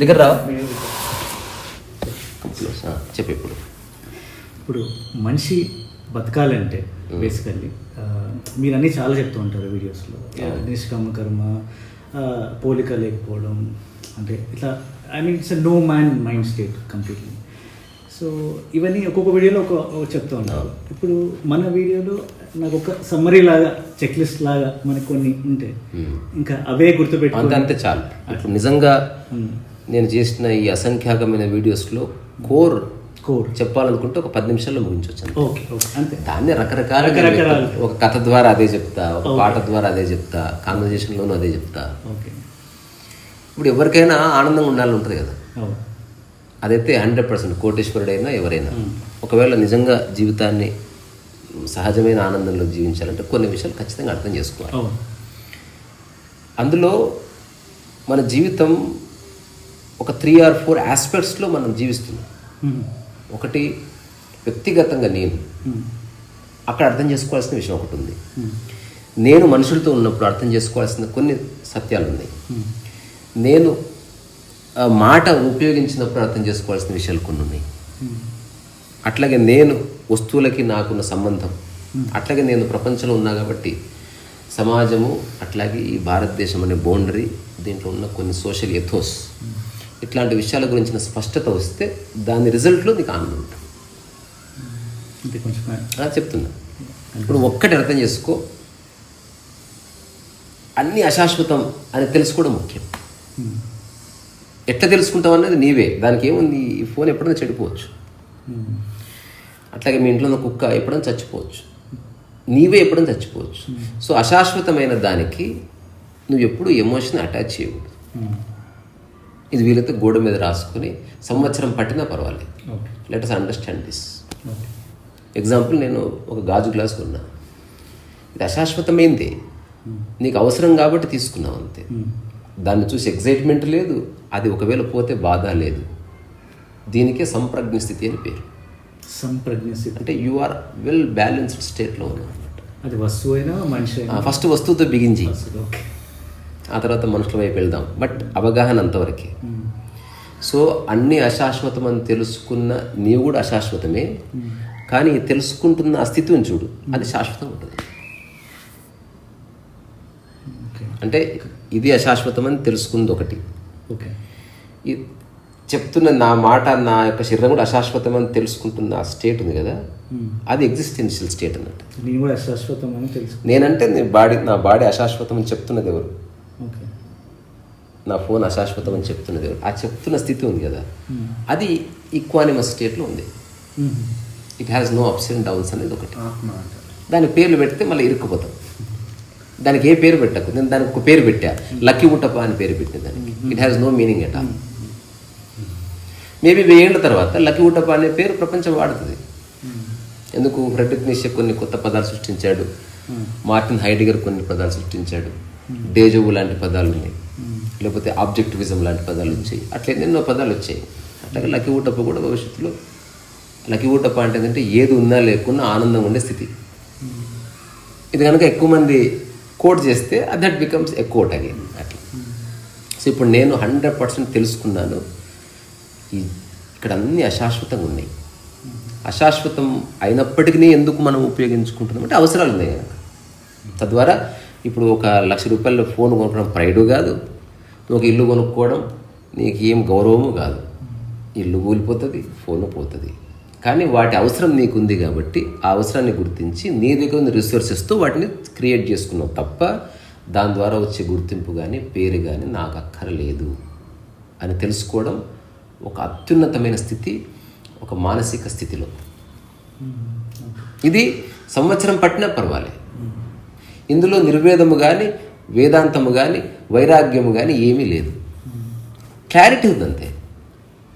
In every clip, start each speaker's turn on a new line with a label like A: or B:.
A: దగ్గర రా
B: చెప్పు.
C: ఇప్పుడు మనిషి బతకాలంటే బేసికల్లీ మీరు అన్నీ చాలా చెప్తూ ఉంటారు వీడియోస్లో, నిష్కామ కర్మ, పోలిక లేకపోవడం, అంటే ఇట్లా it's no man mind state completely. So ఇవన్నీ ఒక్కొక్క వీడియోలో చెప్తూ ఉంటారు. ఇప్పుడు మన వీడియోలో నాకు ఒక సమ్మరీ లాగా, చెక్ లిస్ట్ లాగా మనకు కొన్ని ఉంటాయి, ఇంకా అవే గుర్తుపెట్టి
B: అంతే చాలు. ఇప్పుడు నిజంగా నేను చేసిన ఈ అసంఖ్యాకమైన వీడియోస్లో కోర్ చెప్పాలనుకుంటే ఒక 10 నిమిషాల్లో ముగించవచ్చు. దాన్ని రకరకాల ఒక కథ ద్వారా అదే చెప్తా, ఒక పాట ద్వారా అదే చెప్తా, కాన్వర్జేషన్లోనూ అదే చెప్తా. ఇప్పుడు ఎవరికైనా ఆనందంగా ఉండాలని ఉంటుంది కదా, అదైతే 100% కోటేశ్వరుడైనా ఎవరైనా ఒకవేళ నిజంగా జీవితాన్ని సహజమైన ఆనందంలో జీవించాలంటే కొన్ని విషయాలు ఖచ్చితంగా అర్థం చేసుకోవాలి. అందులో మన జీవితం ఒక 3 or 4 ఆస్పెక్ట్స్లో మనం జీవిస్తున్నాం. ఒకటి వ్యక్తిగతంగా నేను అక్కడ అర్థం చేసుకోవాల్సిన విషయం ఒకటి ఉంది. నేను మనుషులతో ఉన్నప్పుడు అర్థం చేసుకోవాల్సిన కొన్ని సత్యాలు ఉన్నాయి. నేను మాట ఉపయోగించినప్పుడు అర్థం చేసుకోవాల్సిన విషయాలు కొన్ని ఉన్నాయి. అట్లాగే నేను వస్తువులకి నాకున్న సంబంధం, అట్లాగే నేను ప్రపంచంలో ఉన్నా కాబట్టి సమాజము, అట్లాగే ఈ భారతదేశం అనే బౌండరీ, దీంట్లో ఉన్న కొన్ని సోషల్ ఎథోస్, ఇట్లాంటి విషయాల గురించిన స్పష్టత వస్తే దాని రిజల్ట్లో నీకు ఆనందం ఉంటుంది. చెప్తున్నా. ఇప్పుడు ఒక్కటి అర్థం చేసుకో, అన్నీ అశాశ్వతం అని తెలుసుకోవడం ముఖ్యం. ఎట్లా తెలుసుకుంటావు అనేది నీవే. దానికి ఏముంది, ఈ ఫోన్ ఎప్పుడైనా చెడిపోవచ్చు, అట్లాగే మీ ఇంట్లో ఉన్న కుక్క ఎప్పుడైనా చచ్చిపోవచ్చు, నీవే ఎప్పుడైనా చచ్చిపోవచ్చు. సో అశాశ్వతమైన దానికి నువ్వు ఎప్పుడు ఎమోషన్ అటాచ్ చేయకూడదు. ఇది వీలైతే గోడ మీద రాసుకుని సంవత్సరం పట్టినా పర్వాలేదు. Let us understand this. Example, నేను ఒక గాజు గ్లాస్ కొన్నా, ఇది అశాశ్వతమైంది, నీకు అవసరం కాబట్టి తీసుకున్నావు అంతే. దాన్ని చూసి ఎగ్జైట్మెంట్ లేదు, అది ఒకవేళ పోతే బాధ లేదు. దీనికే సంప్రజ్ఞ స్థితి అని పేరు.
C: సంప్రజ్ఞ స్థితి
B: అంటే యు ఆర్ వెల్ బ్యాలెన్స్డ్ స్టేట్లో ఉన్నావు.
C: అది వస్తువు అయినా మనిషి అయినా.
B: ఫస్ట్ వస్తువుతో బిగించి ఆ తర్వాత మనుషుల వైపు వెళ్దాం. బట్ అవగాహన అంతవరకే. సో అన్నీ అశాశ్వతం అని తెలుసుకున్న నీవు కూడా అశాశ్వతమే, కానీ తెలుసుకుంటున్న ఆ స్థితిని చూడు, అది శాశ్వతం ఉంటుంది. అంటే ఇది అశాశ్వతం అని తెలుసుకుంది ఒకటి. చెప్తున్న నా మాట, నా యొక్క శరీరం కూడా అశాశ్వతం అని తెలుసుకుంటున్న ఆ స్టేట్ ఉంది కదా, అది ఎగ్జిస్టెన్షియల్ స్టేట్ అన్నట్టు.
C: నేను కూడా అశాశ్వతం అని తెలుసు.
B: నేనంటే నా బాడీ అశాశ్వతం అని చెప్తున్నది ఎవరు? నా ఫోన్ అశాశ్వతం అని చెప్తున్నది ఎవరు? ఆ చెప్తున్న స్థితి ఉంది కదా, అది ఈక్వానిమస్ స్టేట్లో ఉంది. It has no ups and downs అనేది ఒకటి. దానికి పేర్లు పెడితే మళ్ళీ ఇరుక్కుపోతాం. దానికి ఏ పేరు పెట్టకు. నేను దానికి ఒక పేరు పెట్టా, లక్కీ ఉట్టప్ప అని పేరు పెట్టిన దానికి. It has no meaning at all. Maybe 1000 ఏళ్ళ తర్వాత లక్కీ ఉట్టప్ప అనే పేరు ప్రపంచం వాడుతుంది. ఎందుకు? ఫ్రెడరిక్ నీషే కొన్ని కొత్త పదాలు సృష్టించాడు, మార్టిన్ హైడెగర్ కొన్ని పదాలు సృష్టించాడు, డేజోవు లాంటి పదాలు ఉన్నాయి, లేకపోతే ఆబ్జెక్టివిజం లాంటి పదాలు వచ్చాయి, అట్లా ఎన్నెన్నో పదాలు వచ్చాయి. అట్లాగే లక్కీ ఉట్టప్ప కూడా భవిష్యత్తులో, లక్కీ ఉట్టప్ప అంటే ఏంటంటే ఏది ఉన్నా లేకున్నా ఆనందంగా ఉండే స్థితి. ఇది కనుక ఎక్కువ మంది కోట్ చేస్తే that becomes a quote again అట్లా. సో ఇప్పుడు నేను 100% తెలుసుకున్నాను, ఇక్కడ అన్నీ అశాశ్వతంగా ఉన్నాయి. అశాశ్వతం అయినప్పటికీ ఎందుకు మనం ఉపయోగించుకుంటున్నాం అంటే అవసరాలు ఉన్నాయి కనుక. తద్వారా ఇప్పుడు ఒక ₹1,00,000 ఫోన్ కొనుక్కోవడం ప్రైడు కాదు, ఒక ఇల్లు కొనుక్కోవడం నీకు ఏం గౌరవము కాదు. ఇల్లు కూలిపోతుంది, ఫోన్ పోతుంది, కానీ వాటి అవసరం నీకుంది కాబట్టి ఆ అవసరాన్ని గుర్తించి నీ దగ్గర ఉన్న రిసోర్సెస్తో వాటిని క్రియేట్ చేసుకున్నావు తప్ప దాని ద్వారా వచ్చే గుర్తింపు కానీ పేరు కానీ నాకు అక్కర్లేదు అని తెలుసుకోవడం ఒక అత్యున్నతమైన స్థితి, ఒక మానసిక స్థితిలో. ఇది సంవత్సరం పట్టినా పర్వాలేదు. ఇందులో నిర్వేదము కానీ, వేదాంతము కానీ, వైరాగ్యము కానీ ఏమీ లేదు. క్లారిటీ ఉందంతే.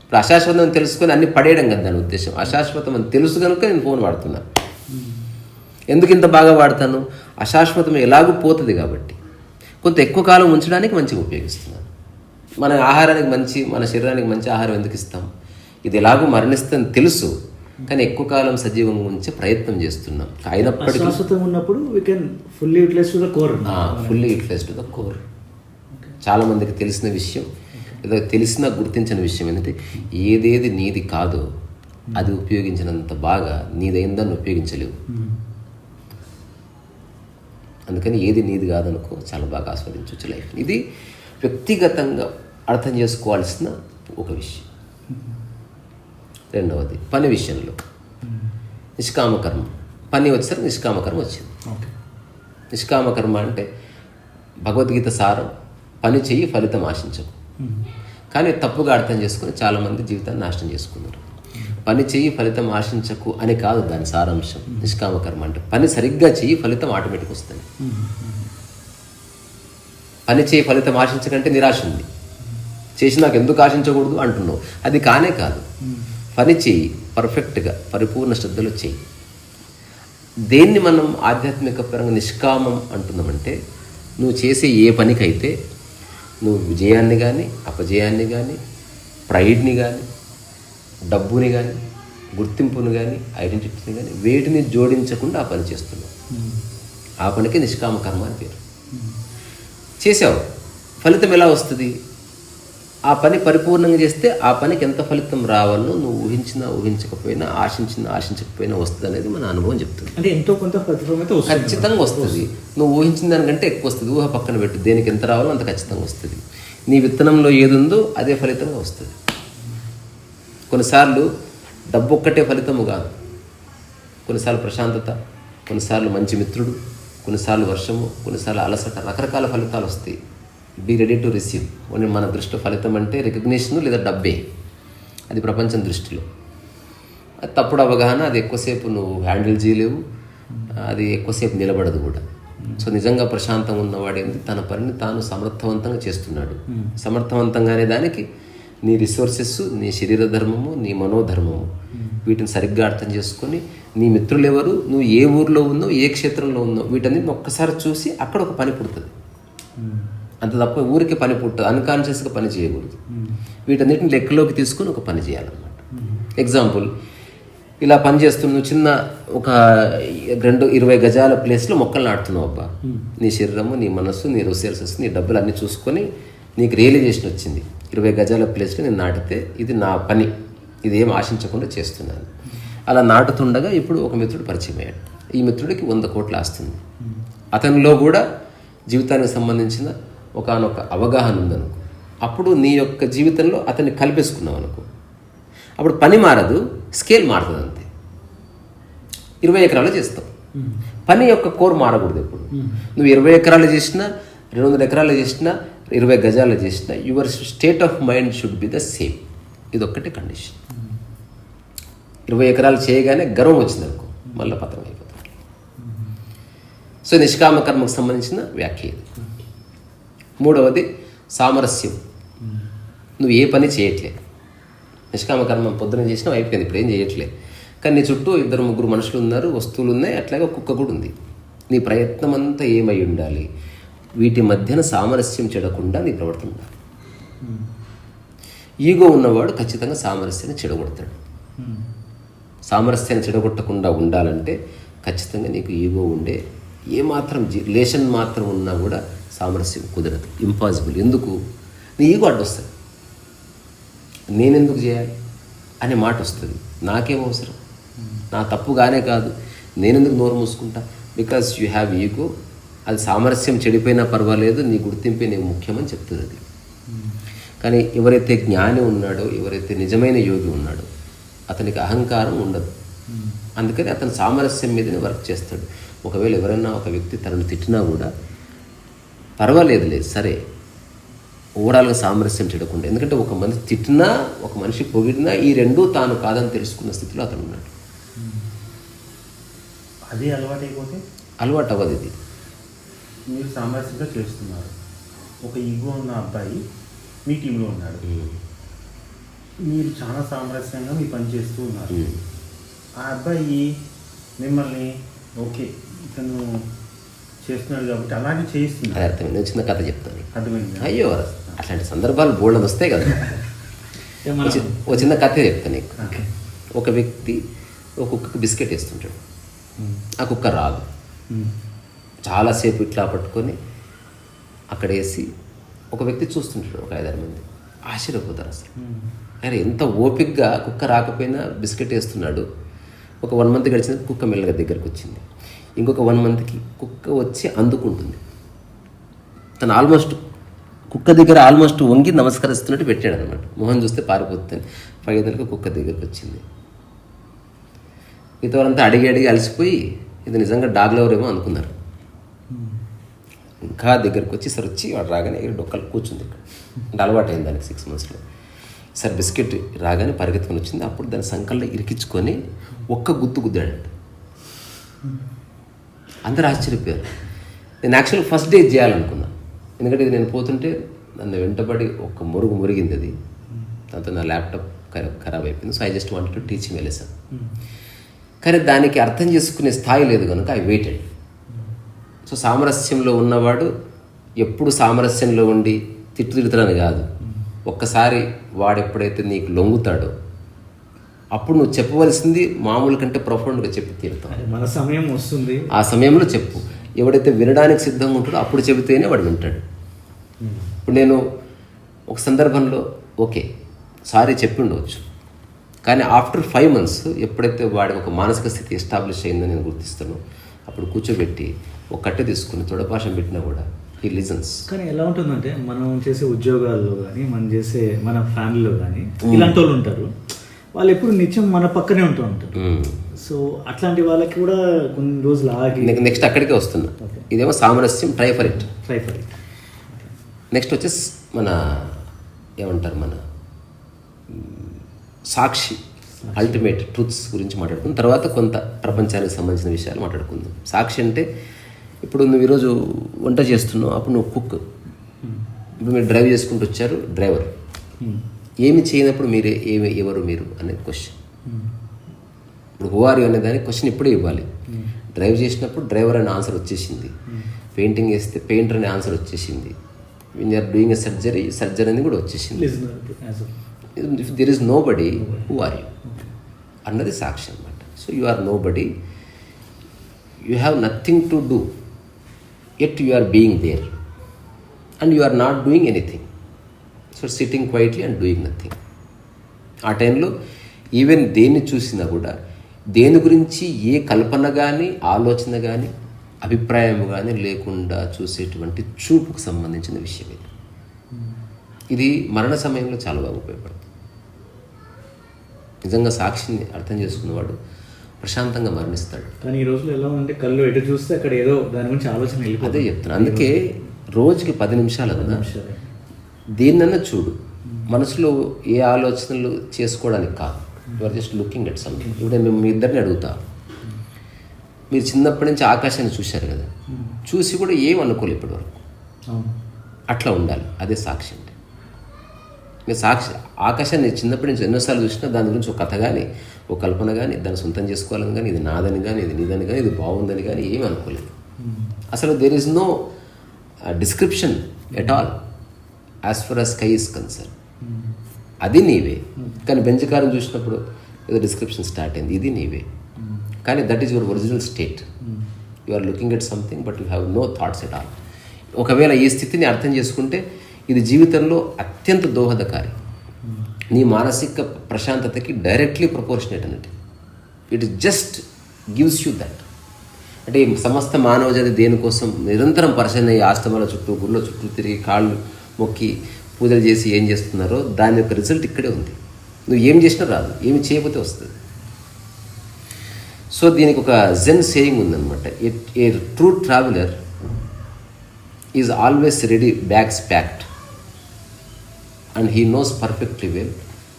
B: ఇప్పుడు అశాశ్వతం అని తెలుసుకొని అన్ని పడేయడం కదా దాని ఉద్దేశం. అశాశ్వతం అని తెలుసు కనుక నేను ఫోన్ వాడుతున్నా. ఎందుకు ఇంత బాగా వాడతాను? అశాశ్వతం ఎలాగూ పోతుంది కాబట్టి కొంత ఎక్కువ కాలం ఉంచడానికి మంచిగా ఉపయోగిస్తున్నాను. మన ఆహారానికి మంచి, మన శరీరానికి మంచి ఆహారం ఎందుకు ఇస్తాం? ఇది ఎలాగో మరణిస్తుందని తెలుసు, కానీ ఎక్కువ కాలం సజీవంగా ఉంచే ప్రయత్నం చేస్తున్నాం. అయినప్పటికీ
C: ఉన్నప్పుడు fully utilise to the core.
B: Fully utilise to the core. చాలామందికి తెలిసిన విషయం, ఏదో తెలిసినా గుర్తించిన విషయం ఏంటంటే ఏదేది నీది కాదో అది ఉపయోగించినంత బాగా నీదైందాన్ని ఉపయోగించలేవు. అందుకని ఏది నీది కాదనుకో చాలా బాగా ఆస్వాదించవచ్చు లైఫ్. ఇది వ్యక్తిగతంగా అర్థం చేసుకోవాల్సిన ఒక విషయం. రెండవది పని విషయంలో నిష్కామకర్మ. పని వచ్చేసరికి నిష్కామకర్మ వచ్చింది. నిష్కామకర్మ అంటే భగవద్గీత సారం, పని చెయ్యి ఫలితం ఆశించకు. కానీ తప్పుగా అర్థం చేసుకుని చాలామంది జీవితాన్ని నాశనం చేసుకున్నారు. పని చెయ్యి ఫలితం ఆశించకు అని కాదు దాని సారాంశం. నిష్కామకర్మ అంటే పని సరిగ్గా చెయ్యి, ఫలితం ఆటోమేటిక్ వస్తుంది. పని చేయి ఫలితం ఆశించకంటే నిరాశ ఉంది. చేసి నాకు ఎందుకు ఆశించకూడదు అంటున్నావు, అది కానే కాదు. పని చేయి పర్ఫెక్ట్గా, పరిపూర్ణ శ్రద్ధలో చెయ్యి. దేన్ని మనం ఆధ్యాత్మిక పరంగా నిష్కామం అంటున్నామంటే, నువ్వు చేసే ఏ పనికైతే నువ్వు విజయాన్ని కానీ, అపజయాన్ని కానీ, ప్రైడ్ని కానీ, డబ్బుని కానీ, గుర్తింపుని కానీ, ఐడెంటిటీని కానీ వేటిని జోడించకుండా ఆ పని చేస్తున్నావు. ఆ పనికి నిష్కామ కర్మ అని పేరు. చేసావు, ఫలితం ఎలా వస్తుంది? ఆ పని పరిపూర్ణంగా చేస్తే ఆ పనికి ఎంత ఫలితం రావాలో నువ్వు ఊహించినా ఊహించకపోయినా, ఆశించినా ఆశించకపోయినా వస్తుంది అనేది మన అనుభవం చెప్తుంది.
C: అంటే ఎంతో కొంత ప్రతిఫలం అయితే
B: ఖచ్చితంగా వస్తుంది. నువ్వు ఊహించిన దానికంటే ఎక్కువ వస్తుంది. ఊహ పక్కన పెట్టు, దేనికి ఎంత రావాలో అంత ఖచ్చితంగా వస్తుంది. నీ విత్తనంలో ఏది ఉందో అదే ఫలితంగా వస్తుంది. కొన్నిసార్లు డబ్బు ఒక్కటే ఫలితము కాదు. కొన్నిసార్లు ప్రశాంతత, కొన్నిసార్లు మంచి మిత్రుడు, కొన్నిసార్లు వర్షము, కొన్నిసార్లు అలసట, రకరకాల ఫలితాలు వస్తాయి. Be ready to receive. మన దృష్టిలో ఫలితం అంటే రికగ్నిషన్ లేదా డబ్బే. అది ప్రపంచం దృష్టిలో అది తప్పుడు అవగాహన. అది ఎక్కువసేపు నువ్వు హ్యాండిల్ చేయలేవు, అది ఎక్కువసేపు నిలబడదు కూడా. సో నిజంగా ప్రశాంతంగా ఉన్నవాడేంది తన పనిని తాను సమర్థవంతంగా చేస్తున్నాడు. సమర్థవంతంగానే దానికి నీ రిసోర్సెస్, నీ శరీర ధర్మము, నీ మనోధర్మము, వీటిని సరిగ్గా అర్థం చేసుకొని నీ మిత్రులు ఎవరు, నువ్వు ఏ ఊర్లో ఉన్నావు, ఏ క్షేత్రంలో ఉన్నావు, వీటన్నిటిని ఒక్కసారి చూసి అక్కడ ఒక పని పుడుతుంది. అంత తప్ప ఊరికి పని పుట్టదు. అన్కాన్షియస్గా పని చేయకూడదు. వీటన్నిటిని లెక్కలోకి తీసుకొని ఒక పని చేయాలన్నమాట. ఎగ్జాంపుల్, ఇలా పని చేస్తున్నావు, చిన్న ఒక 20 గజాల ప్లేస్లో మొక్కలు నాటుతున్నావు. అబ్బా, నీ శరీరము, నీ మనస్సు, నీ రిసోర్సెస్, నీ డబ్బులు అన్నీ చూసుకొని నీకు రియలైజేషన్ వచ్చింది. 20 గజాల ప్లేస్లో నేను నాటితే ఇది నా పని, ఇది ఏం ఆశించకుండా చేస్తున్నాను. అలా నాటుతుండగా ఇప్పుడు ఒక మిత్రుడు పరిచయం అయ్యాడు. ఈ మిత్రుడికి 100 కోట్లు ఆస్తుంది. అతనిలో కూడా జీవితానికి సంబంధించిన ఒకానొక అవగాహన ఉందనుకో. అప్పుడు నీ యొక్క జీవితంలో అతన్ని కలిపేసుకున్నావు అనుకో. అప్పుడు పని మారదు, స్కేల్ మారుతుంది అంతే. 20 ఎకరాలు చేస్తావు. పని యొక్క కోర్ మారకూడదు. ఎప్పుడు నువ్వు 20 ఎకరాలు చేసినా, 200 ఎకరాలు చేసినా, 20 గజాలు చేసినా, your state of mind should be the same. ఇది ఒక్కటే కండిషన్. 20 ఎకరాలు చేయగానే గర్వం వచ్చింది అనుకో, మళ్ళీ పత్రం అయిపోతుంది. సో నిష్కామ కర్మకు సంబంధించిన వ్యాఖ్య ఇది. మూడవది సామరస్యం. నువ్వు ఏ పని చేయట్లేదు. నిష్కామ కర్మ పొద్దున చేసినావు, అయిపోయింది, ఇప్పుడు ఏం చేయట్లేదు. కానీ నీ చుట్టూ 2-3 మనుషులు ఉన్నారు, వస్తువులు ఉన్నాయి, అట్లాగే కుక్క కూడా ఉంది. నీ ప్రయత్నం అంతా ఏమై ఉండాలి? వీటి మధ్యన సామరస్యం చెడకుండా నీ ప్రవర్తన ఉండాలి. ఈగో ఉన్నవాడు ఖచ్చితంగా సామరస్యాన్ని చెడగొడతాడు. సామరస్యాన్ని చెడగొట్టకుండా ఉండాలంటే ఖచ్చితంగా నీకు ఈగో ఉండే, ఏమాత్రం రిలేషన్ మాత్రం ఉన్నా కూడా సామరస్యం కుదరదు, ఇంపాసిబుల్. ఎందుకు? నీ ఈగో అడ్డొస్తుంది. నేనెందుకు చేయాలి అనే మాట వస్తుంది. నాకేం అవసరం, నా తప్పుగానే కాదు, నేనెందుకు నోరు మూసుకుంటా? Because you have ego. అది సామరస్యం చెడిపోయినా పర్వాలేదు, నీ గుర్తింపే నీకు ముఖ్యమని చెప్తుంది అది. కానీ ఎవరైతే జ్ఞాని ఉన్నాడో, ఎవరైతే నిజమైన యోగి ఉన్నాడో, అతనికి అహంకారం ఉండదు. అందుకని అతను సామరస్యం మీదనే వర్క్ చేస్తాడు. ఒకవేళ ఎవరైనా ఒక వ్యక్తి తనను తిట్టినా కూడా పర్వాలేదులే, సరే, ఓవరాల్గా సామరస్యం చెడకుండా. ఎందుకంటే ఒక మనిషి తిట్టినా, ఒక మనిషి పొగిడినా, ఈ రెండూ తాను కాదని తెలుసుకున్న స్థితిలో అతను ఉన్నాడు.
A: అది అలవాటు అయిపోతే
B: అలవాటు అవ్వదు. ఇది
A: మీరు సామరస్యంగా చేస్తున్నారు. ఒక ఈగో ఉన్న అబ్బాయి మీ టీంలో ఉన్నాడు, మీరు చాలా సామరస్యంగా మీ పని చేస్తూ ఉన్నారు. ఆ అబ్బాయి మిమ్మల్ని ఓకే ఇతను చేస్తున్నాడు కాబట్టి అలాగే చేయిస్తున్నారు.
B: అది అర్థమైంది. నేను చిన్న కథ చెప్తాను.
A: అర్థమైంది.
B: అయ్యో, అట్లాంటి సందర్భాలు బోల్డ్ వస్తాయి కదా. ఒక చిన్న కథ చెప్తాను నీకు. ఒక వ్యక్తి ఒక కుక్కకి బిస్కెట్ వేస్తుంటాడు. ఆ కుక్క రాదు. చాలాసేపు ఇట్లా పట్టుకొని అక్కడ వేసి ఒక వ్యక్తి చూస్తుంటాడు, ఒక 5-6 మంది. ఆశ్చర్యపోతారు అసలు. అరే ఎంత ఓపిక్గా కుక్క రాకపోయినా బిస్కెట్ వేస్తున్నాడు. ఒక 1 మంత్ గడిచిన కుక్క మెల్లగా దగ్గరకు వచ్చింది. ఇంకొక 1 మంత్కి కుక్క వచ్చి అందుకుంటుంది. తను ఆల్మోస్ట్ కుక్క దగ్గర వంగి నమస్కరిస్తున్నట్టు పెట్టాడు అనమాట. మొహం చూస్తే పారిపోతుంది. 5 గంటలకు కుక్క దగ్గరకు వచ్చింది. మిగతా వాళ్ళంతా అడిగి అలసిపోయి ఇది నిజంగా డాగ్ లవర్ ఏమో అనుకున్నారు. ఇంకా దగ్గరకు వచ్చి సార్ వచ్చి వాడు రాగానే డొక్కలు కూర్చుంది ఇక్కడ. అంటే అలవాటు అయింది దానికి 6 monthsలో. సార్ బిస్కెట్ రాగానే పరిగెత్తుకొని వచ్చింది. అప్పుడు దాని సంకల్లో ఇరికించుకొని ఒక్క గుద్దాడంట. అందరూ ఆశ్చర్యపోయారు. నేను యాక్చువల్గా ఫస్ట్ డే చేయాలనుకున్నా. ఎందుకంటే ఇది నేను పోతుంటే నన్ను వెంటబడి ఒక్క మురిగింది అది. దాంతో నా ల్యాప్టాప్ ఖరాబ్ అయిపోయింది. So I just wanted to teach him a lesson. కానీ దానికి అర్థం చేసుకునే స్థాయి లేదు కనుక ఐ వెయిటెడ్. సో సామరస్యంలో ఉన్నవాడు ఎప్పుడు సామరస్యంలో ఉండి తిట్టుతిడుతాడని కాదు. ఒక్కసారి వాడు ఎప్పుడైతే నీకు లొంగుతాడో అప్పుడు నువ్వు చెప్పవలసింది మామూలు కంటే ప్రొఫౌండ్గా చెప్పి తీరుతావు.
C: మన సమయం వస్తుంది,
B: ఆ సమయంలో చెప్పు. ఎవడైతే వినడానికి సిద్ధంగా ఉంటాడో అప్పుడు చెబితేనే వాడు వింటాడు. ఇప్పుడు నేను ఒక సందర్భంలో ఓకే సారీ చెప్పి ఉండవచ్చు, కానీ ఆఫ్టర్ 5 months ఎప్పుడైతే వాడి ఒక మానసిక స్థితి ఎస్టాబ్లిష్ అయిందని నేను గుర్తిస్తాను, అప్పుడు కూర్చోబెట్టి ఒక కట్టె తీసుకుని తొడపాశం పెట్టినా కూడా హీ లిజన్స్.
C: కానీ ఎలా ఉంటుందంటే మనం చేసే ఉద్యోగాల్లో కానీ మన ఫ్యామిలీలో కానీ ఇలాంటి వాళ్ళు ఉంటారు. వాళ్ళు ఎప్పుడు నిత్యం మన పక్కనే ఉంటూ ఉంటారు. సో అట్లాంటి వాళ్ళకి కూడా కొన్ని రోజులు ఆగి
B: నెక్స్ట్ అక్కడికే వస్తున్నా. ఇదేమో సామరస్యం, ట్రై ఫర్ ఇట్. నెక్స్ట్ వచ్చేసి మన ఏమంటారు మన సాక్షి అల్టిమేట్ ట్రూత్స్ గురించి మాట్లాడుకుందాం. తర్వాత కొంత ప్రపంచానికి సంబంధించిన విషయాలు మాట్లాడుకుందాం. సాక్షి అంటే ఇప్పుడు నువ్వు ఈరోజు వంట చేస్తున్నావు, అప్పుడు నువ్వు కుక్. ఇప్పుడు మీరు డ్రైవ్ చేసుకుంటూ వచ్చారు, డ్రైవర్. ఏమి చేయనప్పుడు ఎవరు మీరు అనేది క్వశ్చన్. ఇప్పుడు హూ ఆర్ యు అనే దానికి క్వశ్చన్ ఇప్పుడే ఇవ్వాలి. డ్రైవ్ చేసినప్పుడు డ్రైవర్ అనే ఆన్సర్ వచ్చేసింది. పెయింటింగ్ వేస్తే పెయింటర్ అనే ఆన్సర్ వచ్చేసింది. When you are doing a surgery అనేది కూడా వచ్చేసింది. If there is nobody who are you అన్నది సాక్షి అనమాట. So you are nobody, you have nothing to do, at you are being there and you are not doing anything. So sitting quietly and doing nothing. ఆ టైంలో even దేన్ని చూసినా కూడా దేని గురించి ఏ కల్పన కానీ ఆలోచన కానీ అభిప్రాయం కానీ లేకుండా చూసేటువంటి చూపుకు సంబంధించిన విషయం ఇది. ఇది మరణ సమయంలో చాలా బాగా ఉపయోగపడుతుంది. నిజంగా సాక్షిని అర్థం చేసుకున్నవాడు ప్రశాంతంగా మరణిస్తాడు.
C: కానీ ఈ రోజులో ఎలా ఉంటే కళ్ళు ఎటు చూస్తే అక్కడ ఏదో దాని గురించి ఆలోచన వెళ్ళిపోతుంది.
B: అదే చెప్తున్నాను. అందుకే రోజుకి 10 నిమిషాలు కదా దేన్నన్నా చూడు. మనసులో ఏ ఆలోచనలు చేసుకోవడానికి కాదు, you are just looking at something. ఇప్పుడు మేము మీ ఇద్దరిని అడుగుతా, మీరు చిన్నప్పటి నుంచి ఆకాశాన్ని చూశారు కదా, చూసి కూడా ఏం అనుకోలేదు ఇప్పటి వరకు. అట్లా ఉండాలి. అదే సాక్షి అంటే. మీరు సాక్షి ఆకాశాన్ని చిన్నప్పటి నుంచి ఎన్నోసార్లు చూసినా దాని గురించి ఒక కథ కానీ ఒక కల్పన కానీ దాన్ని సొంతం చేసుకోవాలని కానీ ఇది నాదని కానీ ఇది నీదని కానీ ఇది బాగుందని కానీ ఏమీ అనుకోలేదు. అసలు there is no description at all as far as sky is concern. అది నీవే. కానీ బెంచకారం చూసినప్పుడు ఏదో డిస్క్రిప్షన్ స్టార్ట్ అయింది, ఇది నీవే. కానీ that is your original state. You are looking at something but you have no thoughts at all. ఒకవేళ ఈ స్థితిని అర్థం చేసుకుంటే ఇది జీవితంలో అత్యంత దోహదకారి. నీ మానసిక ప్రశాంతతకి డైరెక్ట్లీ ప్రపోర్షనేట్ అన్నట్టు. It just gives you that. అంటే సమస్త మానవ జాతి దేనికోసం నిరంతరం పరిశీలన అయ్యి ఆస్తమాల చుట్టూ గుళ్ళ చుట్టూ తిరిగి కాళ్ళు మొక్కి పూజలు చేసి ఏం చేస్తున్నారో దాని యొక్క రిజల్ట్ ఇక్కడే ఉంది. నువ్వు ఏం చేసినా రాదు, ఏమి చేయకపోతే వస్తుంది. సో దీనికి ఒక జెన్ సేయింగ్ ఉందన్నమాట. ఏ true traveller is always ready, bags packed, and he knows perfectly well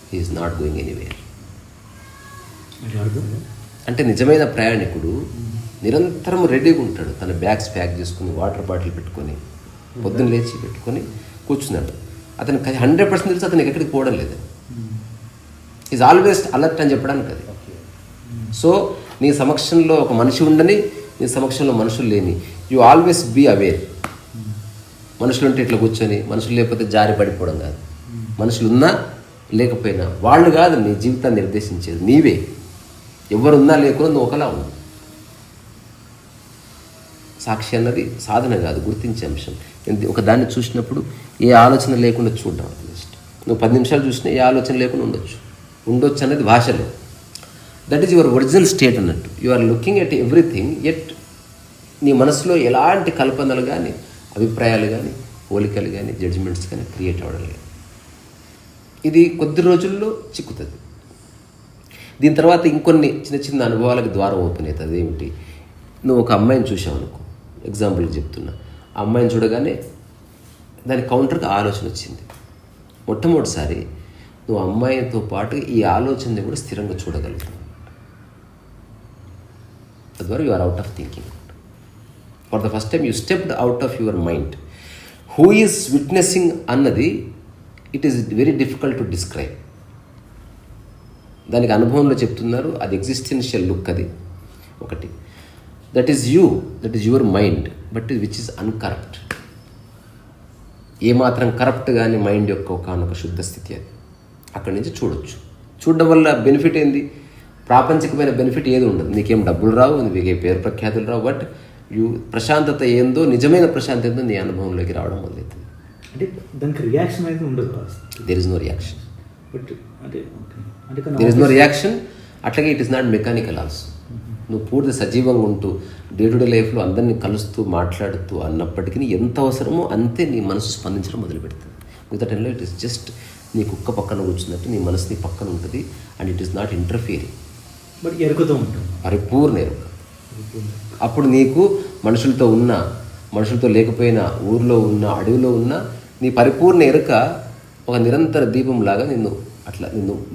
B: he is not going anywhere. అంటే నిజమైన ప్రయాణికుడు నిరంతరం రెడీగా ఉంటాడు. తన బ్యాగ్స్ ప్యాక్ చేసుకుని వాటర్ బాటిల్ పెట్టుకొని పొద్దున్న లేచి పెట్టుకొని కూర్చున్నాడు. అతనికి 100% తెలుసు అతనికి ఎక్కడికి పోవడం లేదు. ఈజ్ ఆల్వేస్ అలర్ట్ అని చెప్పడానికి అది. సో నీ సమక్షంలో ఒక మనిషి ఉండని, నీ సమక్షంలో మనుషులు లేని, యు ఆల్వేస్ బీ అవేర్. మనుషులు ఉంటే ఇట్లా కూర్చొని, మనుషులు లేకపోతే జారి పడిపోవడం కాదు. మనుషులు ఉన్నా లేకపోయినా వాళ్ళు కాదు నీ జీవితాన్ని నిర్దేశించేది, నీవే. ఎవరున్నా లేకుండా నువ్వు ఒకలా ఉన్నావు. సాక్షి అన్నది సాధన కాదు, గుర్తించే అంశం. ఒక దాన్ని చూసినప్పుడు ఏ ఆలోచన లేకుండా చూడడం. జస్ట్ నువ్వు 10 నిమిషాలు చూసినా ఏ ఆలోచన లేకుండా ఉండొచ్చు అనేది భాషలో. That is your original state అన్నట్టు. You are looking at everything, at నీ మనసులో ఎలాంటి కల్పనలు కానీ, అభిప్రాయాలు కానీ, పోలికలు కానీ, జడ్జిమెంట్స్ కానీ క్రియేట్ అవ్వడం లేదు. ఇది కొద్ది రోజుల్లో చిక్కుతుంది. దీని తర్వాత ఇంకొన్ని చిన్న చిన్న అనుభవాలకు ద్వారం ఓపెన్ అవుతుంది. ఏమిటి, నువ్వు ఒక అమ్మాయిని చూసావు అనుకో, ఎగ్జాంపుల్కి చెప్తున్నా. ఆ అమ్మాయిని చూడగానే దాని కౌంటర్కి ఆలోచన వచ్చింది. మొట్టమొదటిసారి నువ్వు అమ్మాయితో పాటు ఈ ఆలోచనని కూడా స్థిరంగా చూడగలుగుతావు. తద్వారా you are out of thinking. For the first time you stepped out of your mind. Who is witnessing అన్నది it is very difficult to describe. దానికి అనుభవంలో చెప్తున్నారు. అది ఎగ్జిస్టెన్షియల్ లుక్. అది ఒకటి. That is you, that is your mind, but which is uncorrupt. ఏమాత్రం corrupt కానీ mind యొక్క ఒకనొక శుద్ధ స్థితి అది. అక్కడి నుంచి చూడొచ్చు. చూడడం వల్ల బెనిఫిట్ ఏంది? ప్రాపంచికమైన బెనిఫిట్ ఏది ఉండదు. నీకేం డబ్బులు రావు, నీకే పేరు ప్రఖ్యాతులు రావు. బట్ ప్రశాంతత ఏందో, నిజమైన ప్రశాంతత ఏందో నీ అనుభవంలోకి రావడం మొదలవుతుంది.
C: అంటే దానికి రియాక్షన్ అయితే ఉండదు.
B: There is no reaction.
C: But అంటే
B: దేర్ ఇస్ నో రియాక్షన్. అట్లాగే it is not mechanical also. నువ్వు పూర్తి సజీవంగా ఉంటూ డే టు డే లైఫ్లో అందరినీ కలుస్తూ మాట్లాడుతూ అన్నప్పటికీ ఎంత అవసరమో అంతే నీ మనసు స్పందించడం మొదలు పెడుతుంది. మిగతా టైంలో ఇట్ ఈస్ జస్ట్ నీ కుక్క పక్కన కూర్చున్నట్టు నీ మనసు నీ పక్కన ఉంటుంది. And it is not interfering.
C: But ఎరుకుతూ ఉంటుంది,
B: పరిపూర్ణ ఎరుక. అప్పుడు నీకు మనుషులతో ఉన్నా, మనుషులతో లేకపోయినా, ఊర్లో ఉన్నా, అడవిలో ఉన్నా, నీ పరిపూర్ణ ఎరుక ఒక నిరంతర దీపంలాగా నిన్ను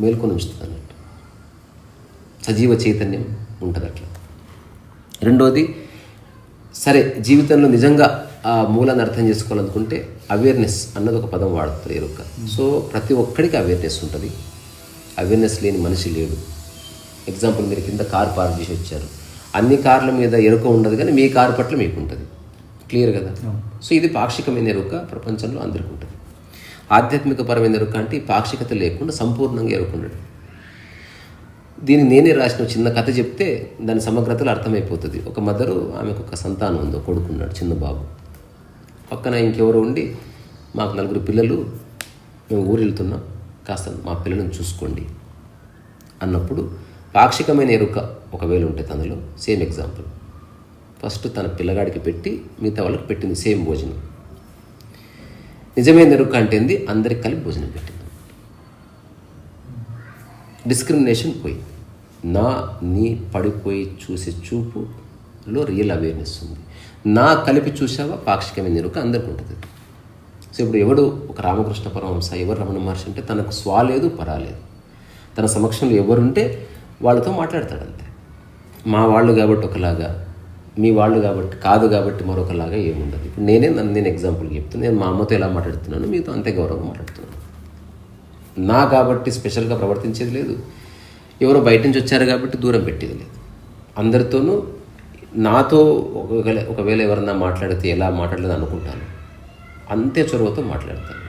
B: మేల్కొని ఉంచుతుంది అన్నట్టు. సజీవ చైతన్యం ఉంటుంది అట్లా. రెండోది, సరే జీవితంలో నిజంగా ఆ మూలాన్ని అర్థం చేసుకోవాలనుకుంటే అవేర్నెస్ అన్నది ఒక పదం వాడుతుంది ఎరుక. సో ప్రతి ఒక్కడికి అవేర్నెస్ ఉంటుంది. అవేర్నెస్ లేని మనిషి లేడు. ఎగ్జాంపుల్, మీరు కింద కార్ పార్క్ చేసి వచ్చారు. అన్ని కార్ల మీద ఎరుక ఉండదు, కానీ మీ కారు పట్ల మీకు ఉంటుంది. క్లియర్ కదా? సో ఇది పాక్షికమైన ఎరుక ప్రపంచంలో అందరికీ ఉంటుంది. ఆధ్యాత్మికపరమైన ఎరుక అంటే ఈ పాక్షికత లేకుండా సంపూర్ణంగా ఎరుక ఉండడం. దీన్ని నేనే రాసిన చిన్న కథ చెప్తే దాని సమగ్రతలు అర్థమైపోతుంది. ఒక మదరు, ఆమెకు ఒక సంతానం ఉంది, కొడుకున్నాడు, చిన్న బాబు. పక్కన ఇంకెవరో ఉండి, మాకు 4 పిల్లలు, మేము ఊరు వెళ్తున్నాం, కాస్త మా పిల్లలను చూసుకోండి అన్నప్పుడు పాక్షికమైన ఎరుక ఒకవేళ ఉంటే తనలో, సేమ్ ఎగ్జాంపుల్, ఫస్ట్ తన పిల్లగాడికి పెట్టి మిగతా వాళ్ళకి పెట్టింది సేమ్ భోజనం. నిజమైన ఎరుక అంటే ఏంది? అందరికి కలిపి భోజనం పెట్టింది. డిస్క్రిమినేషన్ పోయి నీ పడిపోయి చూసే చూపులో రియల్ అవేర్నెస్ ఉంది. నా కలిపి చూసావా పాక్షికమైన ఎరుక అందరికీ ఉంటుంది. సో ఇప్పుడు ఎవడు ఒక రామకృష్ణ పరమహంస, ఎవరు రమణ మహర్షి అంటే తనకు స్వాలేదు పరాలేదు. తన సమక్షంలో ఎవరుంటే వాళ్ళతో మాట్లాడతాడు అంతే. మా వాళ్ళు కాబట్టి ఒకలాగా, మీ వాళ్ళు కాబట్టి కాదు కాబట్టి మరొకలాగా ఏముండదు. ఇప్పుడు నేను ఎగ్జాంపుల్కి చెప్తున్నాను. నేను మా అమ్మతో ఎలా మాట్లాడుతున్నాను, మీతో అంతే గౌరవంగా మాట్లాడుతున్నాను. నా కాబట్టి స్పెషల్గా ప్రవర్తించేది లేదు, ఎవరో బయట నుంచి వచ్చారు కాబట్టి దూరం పెట్టేది లేదు. అందరితోనూ నాతో ఒకవేళ ఎవరన్నా మాట్లాడితే ఎలా మాట్లాడలేదు అనుకుంటాను, అంతే చొరవతో మాట్లాడతాను.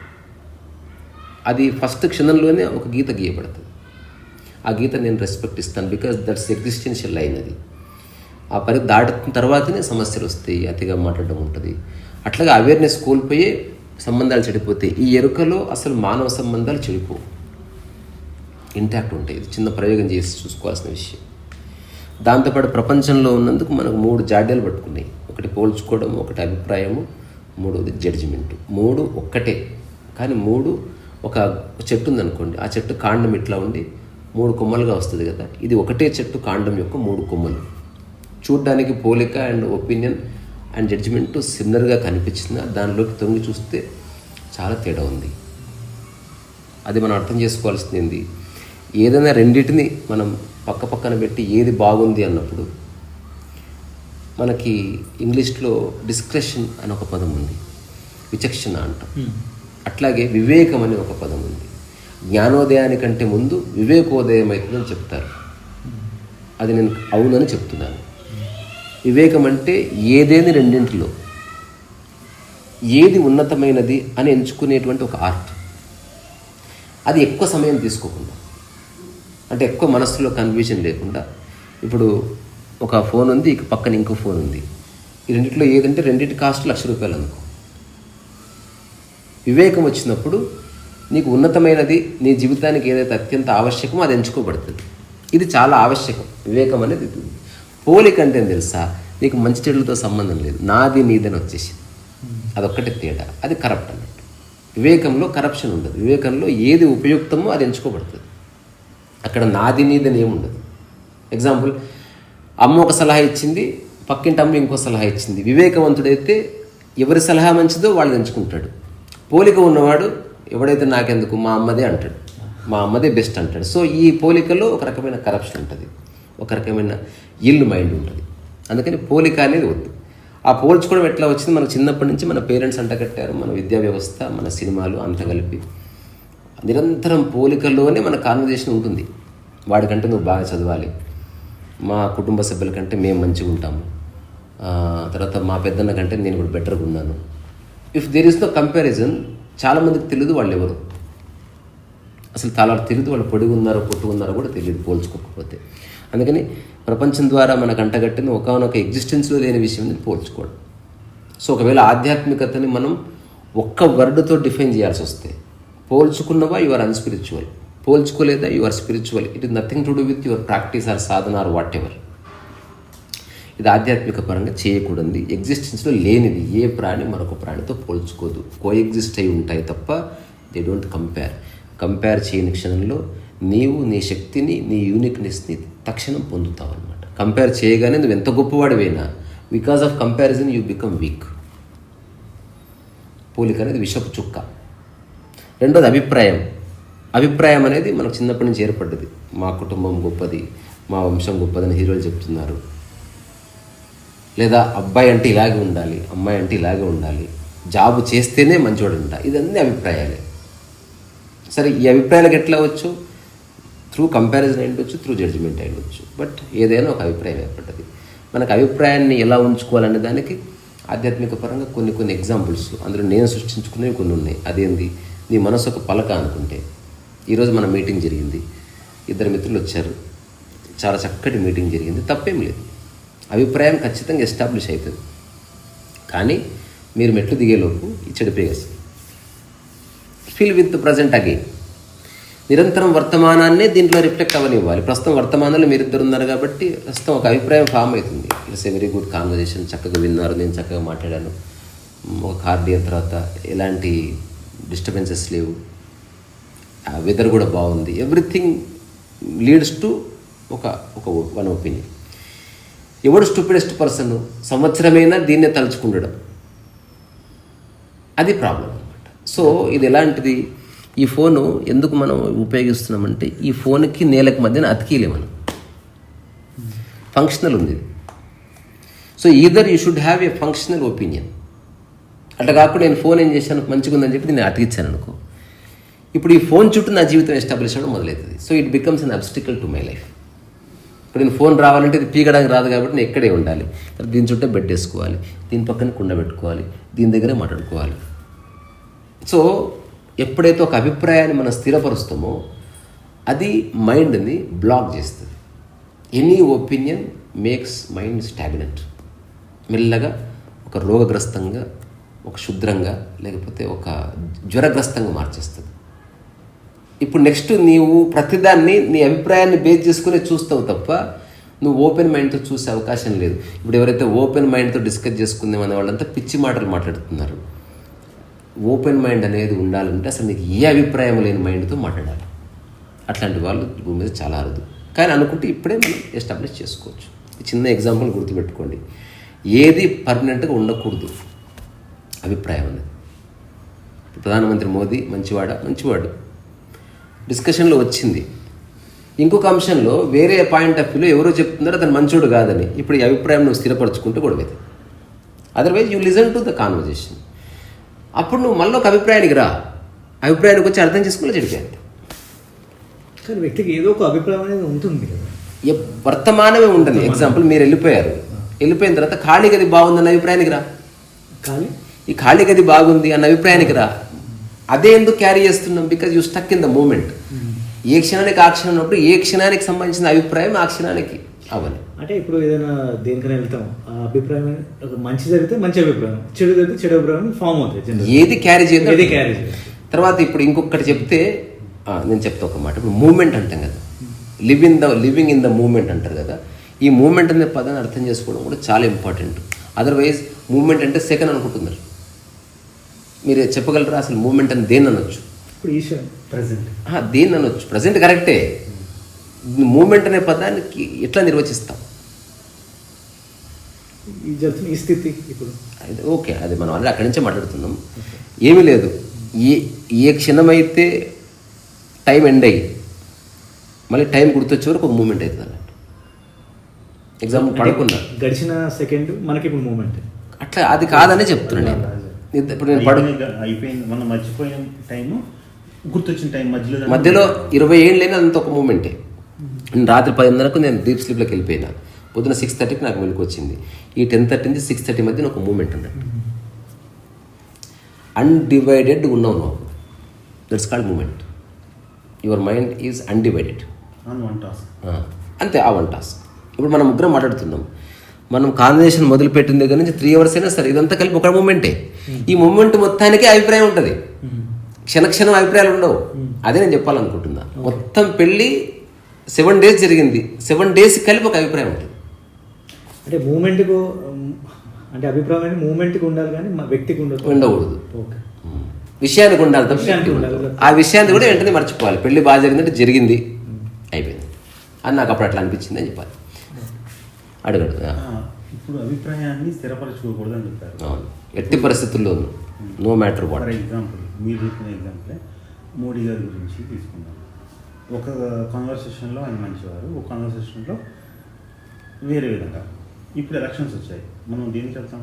B: అది ఫస్ట్ క్షణంలోనే ఒక గీత గీయబడుతుంది. ఆ గీత నేను రెస్పెక్ట్ ఇస్తాను, బికాజ్ దట్స్ ఎగ్జిస్టెన్షియల్ లైన్. అది ఆ పరి దాటిన తర్వాతనే సమస్యలు వస్తాయి, అతిగా మాట్లాడడం ఉంటుంది. అట్లాగే అవేర్నెస్ కోల్పోయే సంబంధాలు చెడిపోతాయి. ఈ ఎరుకలో అసలు మానవ సంబంధాలు చెడిపోవు, ఇంటాక్ట్ ఉంటాయి. ఇది చిన్న ప్రయోగం చేసి చూసుకోవాల్సిన విషయం. దాంతోపాటు ప్రపంచంలో ఉన్నందుకు మనకు 3 జాడ్యాలు పట్టుకున్నాయి. ఒకటి పోల్చుకోవడం, ఒకటి అభిప్రాయము, 3వది జడ్జిమెంటు. 3 ఒక్కటే, కానీ 3 ఒక చెట్టు ఉందనుకోండి, ఆ చెట్టు కాండం ఇట్లా ఉండి 3 కొమ్మలుగా వస్తుంది కదా. ఇది ఒకటే చెట్టు కాండం యొక్క 3 కొమ్మలు. చూడ్డానికి పోలిక అండ్ ఒపీనియన్ అండ్ జడ్జిమెంట్ సిమిలర్గా కనిపించిన దానిలోకి తొంగి చూస్తే చాలా తేడా ఉంది. అది మనం అర్థం చేసుకోవాల్సింది. ఏదైనా రెండింటిని మనం పక్క పక్కన పెట్టి ఏది బాగుంది అన్నప్పుడు, మనకి ఇంగ్లీష్లో డిస్క్రెషన్ అని ఒక పదం ఉంది, విచక్షణ అంటాం. అట్లాగే వివేకం అనే ఒక పదం ఉంది. జ్ఞానోదయానికంటే ముందు వివేకోదయం అవుతుందని చెప్తారు. అది నేను అవునని చెప్తున్నాను. వివేకం అంటే ఏదేని రెండింటిలో ఏది ఉన్నతమైనది అని ఎంచుకునేటువంటి ఒక ఆర్ట్. అది ఎక్కువ సమయం తీసుకోకుండా, అంటే ఎక్కువ మనస్సులో కన్ఫ్యూజన్ లేకుండా. ఇప్పుడు ఒక ఫోన్ ఉంది, ఇక పక్కన ఇంకో ఫోన్ ఉంది. ఈ రెండింటిలో ఏదంటే రెండింటి కాస్ట్ ₹1,00,000 అనుకో. వివేకం వచ్చినప్పుడు నీకు ఉన్నతమైనది నీ జీవితానికి ఏదైతే అత్యంత ఆవశ్యకమో అది ఎంచుకోబడుతుంది. ఇది చాలా ఆవశ్యకం. వివేకం అనేది ఇది. పోలిక అంటే తెలుసా, నీకు మంచి చెడులతో సంబంధం లేదు, నాది నీదని వచ్చేసి అదొక్కటే తేడా. అది కరప్ట్ అన్నట్టు. వివేకంలో కరప్షన్ ఉండదు. వివేకంలో ఏది ఉపయుక్తమో అది ఎంచుకోబడుతుంది. అక్కడ నాది నీదని ఏముండదు. ఎగ్జాంపుల్, అమ్మ ఒక సలహా ఇచ్చింది, పక్కింటి అమ్మ ఇంకో సలహా ఇచ్చింది. వివేకవంతుడైతే ఎవరి సలహా మంచిదో వాళ్ళు ఎంచుకుంటాడు. పోలిక ఉన్నవాడు ఎవడైతే నాకెందుకు మా అమ్మదే అంటాడు, మా అమ్మదే బెస్ట్ అంటాడు. సో ఈ పోలికలో ఒక రకమైన కరప్షన్ ఉంటుంది, ఒక రకమైన ఇల్లు మైండ్ ఉంటుంది. అందుకని పోలిక అనేది వద్దు. ఆ పోల్చుకోవడం ఎట్లా వచ్చింది, మనకు చిన్నప్పటి నుంచి మన పేరెంట్స్ అంటగట్టారు, మన విద్యా వ్యవస్థ, మన సినిమాలు అంతా కలిపి నిరంతరం పోలికల్లోనే మన కాన్వర్జేషన్ ఉంటుంది. వాడికంటే నువ్వు బాగా చదవాలి, మా కుటుంబ సభ్యుల కంటే మేము మంచిగా ఉంటాము, తర్వాత మా పెద్దన్న కంటే నేను కూడా బెటర్గా ఉన్నాను. If there is no comparison, చాలామందికి తెలియదు వాళ్ళు ఎవరు, అసలు చాలా తెలియదు వాళ్ళు పొడిగా ఉన్నారో పొట్టు ఉన్నారో కూడా తెలియదు పోల్చుకోకపోతే. అందుకని ప్రపంచం ద్వారా మనకు అంటగట్టిన ఒకనొక ఎగ్జిస్టెన్స్లో లేని విషయం పోల్చుకోవడం. సో ఒకవేళ ఆధ్యాత్మికతని మనం ఒక్క వర్డ్తో డిఫైన్ చేయాల్సి వస్తే, పోల్చుకున్నవా యు ఆర్ అన్స్పిరిచువల్, పోల్చుకోలేదా you are spiritual. It is nothing to do with your practice or sadhana or whatever. ఇది ఆధ్యాత్మిక పరంగా చేయకూడదు. ఎగ్జిస్టెన్స్లో లేనిది ఏ ప్రాణి మరొక ప్రాణితో పోల్చుకోదు. కోఎగ్జిస్ట్ అయి ఉంటాయి తప్ప దే డోంట్ కంపేర్. కంపేర్ చేయని క్షణంలో నీవు నీ శక్తిని, నీ యూనిక్నెస్ని తక్షణం పొందుతావు అనమాట. కంపేర్ చేయగానే నువ్వు ఎంత గొప్పవాడివైనా because of comparison you become weak. పోలిక అనేది విషపు చుక్క. రెండోది అభిప్రాయం. అభిప్రాయం అనేది మనకు చిన్నప్పటి నుంచి ఏర్పడ్డది. మా కుటుంబం గొప్పది, మా వంశం గొప్పదని హీరోలు చెప్తున్నారు. లేదా అబ్బాయి అంటే ఇలాగే ఉండాలి, అమ్మాయి అంటే ఇలాగే ఉండాలి, జాబు చేస్తేనే మంచివాడంట. ఇదన్నీ అభిప్రాయాలే. సరే, ఈ అభిప్రాయాలకు ఎట్లా వచ్చు? త్రూ కంపారిజన్ అయ్యొచ్చు, త్రూ జడ్జిమెంట్ అయ్యొచ్చు. బట్ ఏదైనా ఒక అభిప్రాయం ఏర్పడ్డది. మనకు అభిప్రాయాన్ని ఎలా ఉంచుకోవాలనే దానికి ఆధ్యాత్మిక పరంగా కొన్ని ఎగ్జాంపుల్స్ అందులో నేను సృష్టించుకునేవి కొన్ని ఉన్నాయి. అదేంది, నీ మనసు ఒక పలక అనుకుంటే. ఈరోజు మన మీటింగ్ జరిగింది, 2 మిత్రులు వచ్చారు, చాలా చక్కటి మీటింగ్ జరిగింది, తప్పేం లేదు. అభిప్రాయం ఖచ్చితంగా ఎస్టాబ్లిష్ అవుతుంది. కానీ మీరు మెట్లు దిగేలోపు ఈ చెడిపోయేసి ఫీల్ విత్ ప్రజెంట్ అగైన్. నిరంతరం వర్తమానాన్నే దీంట్లో రిఫ్లెక్ట్ అవ్వనివ్వాలి. ప్రస్తుతం వర్తమానంలో మీరిద్దరు ఉన్నారు కాబట్టి ప్రస్తుతం ఒక అభిప్రాయం ఫామ్ అవుతుంది. It's a very good conversation, చక్కగా విన్నారు, నేను చక్కగా మాట్లాడాను, ఒక కార్డియర్ తర్వాత ఎలాంటి డిస్టర్బెన్సెస్ లేవు, వెదర్ కూడా బాగుంది, ఎవ్రీథింగ్ లీడ్స్ టు ఒక వన్ ఒపీనియన్. ఎవడు స్టూపిడెస్ట్ పర్సన్ సంవత్సరమైనా దీన్నే తలుచుకుండడం, అది ప్రాబ్లం అనమాట. సో ఇది ఎలాంటిది, ఈ ఫోను ఎందుకు మనం ఉపయోగిస్తున్నామంటే ఈ ఫోన్కి నేలకు మధ్యన అతికిలే మనం, ఫంక్షనల్ ఉంది. So either you should have a functional opinion. అట్లా కాకుండా నేను ఫోన్ ఏం చేశాను మంచిగా ఉందని చెప్పి నేను అతికిచ్చాను అనుకో, ఇప్పుడు ఈ ఫోన్ చుట్టూ నా జీవితం ఎస్టాబ్లిష్ అవ్వడం మొదలవుతుంది. So it becomes an obstacle to my life. ఇప్పుడు నేను ఫోన్ రావాలంటే ఇది పీకడానికి రాదు కాబట్టి నేను ఎక్కడే ఉండాలి, దీని చుట్టూ బెడ్ వేసుకోవాలి, దీని పక్కన కుండ పెట్టుకోవాలి, దీని దగ్గరే మాట్లాడుకోవాలి. సో ఎప్పుడైతే ఒక అభిప్రాయాన్ని మనం స్థిరపరుస్తామో అది మైండ్ని బ్లాక్ చేస్తుంది. Any opinion makes mind stagnant. మెల్లగా ఒక రోగగ్రస్తంగా, ఒక శుద్రంగా, లేకపోతే ఒక జ్వరగ్రస్తంగా మార్చేస్తుంది. ఇప్పుడు నెక్స్ట్ నీవు ప్రతిదాన్ని నీ అభిప్రాయాన్ని బేస్ చేసుకుని చూస్తావు తప్ప నువ్వు ఓపెన్ మైండ్తో చూసే అవకాశం లేదు. ఇప్పుడు ఎవరైతే ఓపెన్ మైండ్తో డిస్కస్ చేసుకుందాం అనే వాళ్ళంతా పిచ్చి మాటలు మాట్లాడుతున్నారు. ఓపెన్ మైండ్ అనేది ఉండాలంటే అసలు నీకు ఏ అభిప్రాయం లేని మైండ్తో మాట్లాడాలి. అట్లాంటి వాళ్ళు భూమి మీద చాలా అరుదు. కానీ అనుకుంటే ఇప్పుడే మనం ఎస్టాబ్లిష్ చేసుకోవచ్చు. చిన్న ఎగ్జాంపుల్ గుర్తుపెట్టుకోండి, ఏది పర్మనెంట్గా ఉండకూడదు అభిప్రాయం అనేది. ప్రధానమంత్రి మోదీ మంచివాడు డిస్కషన్లో వచ్చింది. ఇంకొక అంశంలో వేరే పాయింట్ ఆఫ్ వ్యూలో ఎవరో చెప్తున్నారో అతను మంచోడు కాదని, ఇప్పుడు ఈ అభిప్రాయం నువ్వు స్థిరపరచుకుంటూ గొడవది. Otherwise you listen to the conversation. అప్పుడు నువ్వు మళ్ళీ ఒక అభిప్రాయానికి రా, అభిప్రాయానికి వచ్చి అర్థం చేసుకుని చెడిపోయాను.
C: కానీ వ్యక్తికి ఏదో ఒక అభిప్రాయం అనేది ఉంటుంది కదా,
B: వర్తమానమే ఉంటుంది. ఎగ్జాంపుల్, మీరు వెళ్ళిపోయిన తర్వాత ఖాళీ గది బాగుందన్న అభిప్రాయానికి రా, ఈ ఖాళీ గది బాగుంది అన్న అభిప్రాయానికి రా. అదే ఎందుకు క్యారీ చేస్తున్నాం? Because you stuck in the moment. ఏ క్షణానికి ఆ క్షణం ఉన్నప్పుడు ఏ క్షణానికి సంబంధించిన అభిప్రాయం ఆ క్షణానికి అవ్వాలి.
C: అంటే ఇప్పుడు ఏదైనా దేనికైనా వెళ్తాం, ఆ అభిప్రాయం మంచి జరిగితే మంచి అభిప్రాయం, చెడు జరిగితే చెడు అభిప్రాయం ఫామ్ అవుతుంది.
B: ఏది క్యారీ చేయదు. తర్వాత ఇప్పుడు ఇంకొకటి చెప్తే నేను చెప్తా ఒక మాట. ఇప్పుడు మూమెంట్ అంటాం కదా, లివింగ్ ఇన్ ద మూమెంట్ అంటారు కదా. ఈ మూమెంట్ అనే పదాన్ని అర్థం చేసుకోవడం కూడా చాలా ఇంపార్టెంట్. అదర్వైజ్ మూమెంట్ అంటే సెకండ్ అనుకుంటున్నారు. మీరు చెప్పగలరా అసలు మూమెంట్ అని దేన్ని అనొచ్చు?
C: ఇప్పుడు ఈశ్వర్
A: ప్రజెంట్
B: దేన్ని అనొచ్చు? ప్రజెంట్ కరెక్టే. మూమెంట్ అనే పదానికి ఎట్లా నిర్వచిస్తాం?
C: ఈ స్థితి ఇప్పుడు
B: ఓకే, అది మనం ఆల్రెడీ అక్కడి నుంచే మాట్లాడుతున్నాం. ఏమీ లేదు, ఏ క్షణమైతే టైం ఎండ్ అయ్యి మళ్ళీ టైం గుర్తొచ్చే వరకు ఒక మూమెంట్ అవుతుంది అన్నట్టు. ఎగ్జాంపుల్ పడుకున్నా,
C: గడిచిన సెకండ్ మనకి ఇప్పుడు మూమెంట్
B: అట్లా అది కాదనే చెప్తున్నాను నేను. ఇప్పుడు నేను
A: అయిపోయింది, మనం మర్చిపోయిన టైము గుర్తొచ్చిన టైం
B: మధ్యలో 20 ఏళ్ళు అయినా అంత ఒక మూమెంటే. నేను రాత్రి 10:30కు నేను డీప్ స్లీప్లోకి వెళ్ళిపోయినా, పొద్దున 6:30కి నాకు మెలకు వచ్చింది. ఈ 10:30 నుంచి 6:30 మధ్యన ఒక మూమెంట్ అన్నట్టు. అన్డివైడెడ్ ఉన్నావు నువ్వు, that's called moment. Your mind is undivided. అంతే, ఆ వన్ టాస్క్. ఇప్పుడు మనం ముగ్గురం మాట్లాడుతున్నాం, మనం కాన్వర్సేషన్ మొదలుపెట్టిన దగ్గర నుంచి 3 hours అయినా సరే ఇదంతా కలిపి ఒక మూమెంటే. ఈ మూమెంట్ మొత్తానికి అభిప్రాయం ఉంటుంది, క్షణక్షణం అభిప్రాయాలు ఉండవు. అదే నేను చెప్పాలనుకుంటున్నా. మొత్తం పెళ్ళి 7 days జరిగింది, 7 days కలిపి ఒక అభిప్రాయం ఉంటుంది.
C: అంటే మూమెంట్కు అంటే అభిప్రాయం మూమెంట్కి ఉండాలి కానీ వ్యక్తికి
B: ఉండకూడదు. విషయానికి ఉండాలి తప్ప ఆ విషయాన్ని కూడా వెంటనే మర్చిపోవాలి. పెళ్లి బాగా జరిగిందంటే జరిగింది, అయిపోయింది అని నాకు అప్పుడు అట్లా అనిపించింది అని చెప్పాలి. అడగడు.
A: ఇప్పుడు అభిప్రాయాన్ని స్థిరపరచుకోకూడదు అని చెప్పారు.
B: అవును, ఎట్టి పరిస్థితుల్లో no matter what.
A: For example మీరు చెప్పిన ఎగ్జాంపులే మోడీ గారి గురించి తీసుకున్నాం. ఒక కాన్వర్సేషన్లో ఆయన మంచివారు, ఒక కాన్వర్సేషన్లో వేరే విధంగా. ఇప్పుడు ఎలక్షన్స్ వచ్చాయి, మనం దేనికి వెళ్తాం?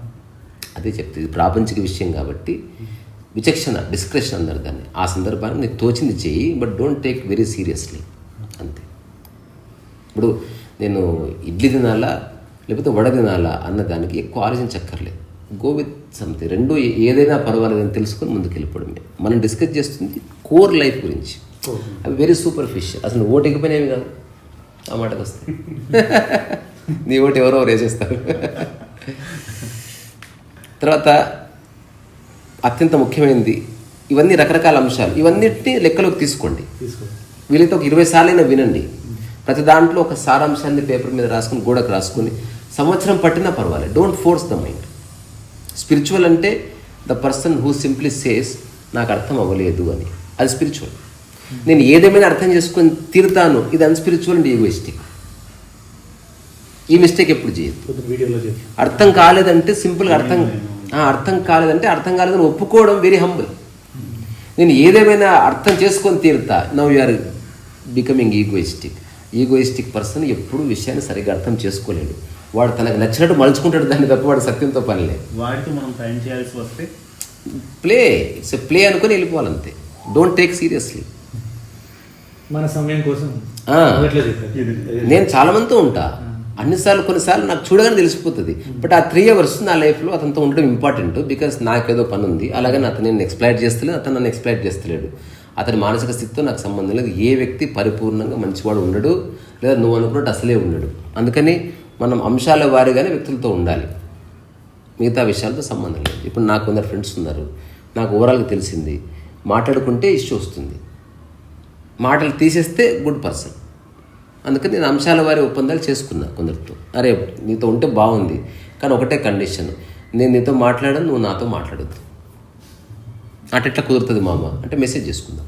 B: అదే చెప్తుంది, ప్రాపంచిక విషయం కాబట్టి విచక్షణ, డిస్క్రిప్షన్ అందరు దాన్ని. ఆ సందర్భాన్ని నీకు తోచింది చేయి, but don't take very seriously, అంతే. ఇప్పుడు నేను ఇడ్లీ తినాలా లేకపోతే వడ తినాలా అన్న దానికి ఎక్కువ ఆలోచించక్కర్లేదు. Go with something. రెండు ఏదైనా పర్వాలేదని తెలుసుకొని ముందుకు వెళ్ళిపోవడమే. మనం డిస్కస్ చేస్తుంది కోర్ లైఫ్ గురించి. అవి వెరీ సూపర్ఫిషియల్. అసలు ఓటు ఎగిపోయినవి కాదు, ఆ మాటకు వస్తాయి. నీ ఓటు ఎవరో వేసేస్తారు. తర్వాత అత్యంత ముఖ్యమైనది, ఇవన్నీ రకరకాల అంశాలు, ఇవన్నిటిని లెక్కలోకి తీసుకోండి. వీలైతే ఒక 20 సార్లైనా వినండి. ప్రతి దాంట్లో ఒక సారాంశాన్ని పేపర్ మీద రాసుకుని గోడకు రాసుకుని సంవత్సరం పట్టినా పర్వాలేదు. Don't force the mind. Spiritual అంటే the person who simply says నాకు అర్థం అవ్వలేదు అని, అది స్పిరిచువల్. నేను ఏదేమైనా అర్థం చేసుకొని తీరుతాను, ఇది అన్స్పిరిచువల్ అండ్ ఈగోయిస్టిక్. ఈ మిస్టేక్ ఎప్పుడు చేయదు. అర్థం కాలేదంటే సింపుల్గా అర్థం కాలేదని ఒప్పుకోవడం వెరీ హంబుల్. నేను ఏదేమైనా అర్థం చేసుకొని తీరుతా, now you are becoming egoistic. Egoistic person ఎప్పుడు విషయాన్ని సరిగ్గా అర్థం చేసుకోలేడు. వాడు తనకు నచ్చినట్టు మలుచుకుంటాడు దాన్ని తప్ప వాడు సత్యంతో పని లేదు.
A: వాడితో మనం టైం చేయాల్సి వస్తే
B: ఇట్స్ ప్లే అనుకుని వెళ్ళిపోవాలంతే. Don't take seriously.
C: మన సమయం కోసం
B: నేను చాలా మందితో ఉంటా అన్నిసార్లు, కొన్నిసార్లు నాకు చూడగానే తెలిసిపోతుంది. బట్ ఆ 3 hours నా లైఫ్లో అతనితో ఉండడం ఇంపార్టెంట్. బికాస్ నాకేదో పని ఉంది, అలాగని అతను నేను ఎక్స్ప్లైట్ చేస్తలేదు, అతను నన్ను ఎక్స్ప్లైట్ చేస్తలేడు. అతని మానసిక స్థితితో నాకు సంబంధం లేదు. ఏ వ్యక్తి పరిపూర్ణంగా మంచివాడు ఉండడు, లేదా నువ్వు అనుకున్నట్టు అసలే ఉండడు. అందుకని మనం అంశాల వారీగానే వ్యక్తులతో ఉండాలి, మిగతా విషయాలతో సంబంధం లేదు. ఇప్పుడు నాకు కొందరు ఫ్రెండ్స్ ఉన్నారు, నాకు ఓవరాల్గా తెలిసింది, మాట్లాడుకుంటే ఇష్యూ వస్తుంది, మాటలు తీసేస్తే గుడ్ పర్సన్. అందుకని నేను అంశాల వారి ఒప్పందాలు చేసుకున్నా కొందరితో. అరే నీతో ఉంటే బాగుంది, కానీ ఒకటే కండిషన్, నేను నీతో మాట్లాడను, నువ్వు నాతో మాట్లాడద్దు. అట్లా కుదురుతుంది మామ అంటే మెసేజ్ చేసుకుందాం.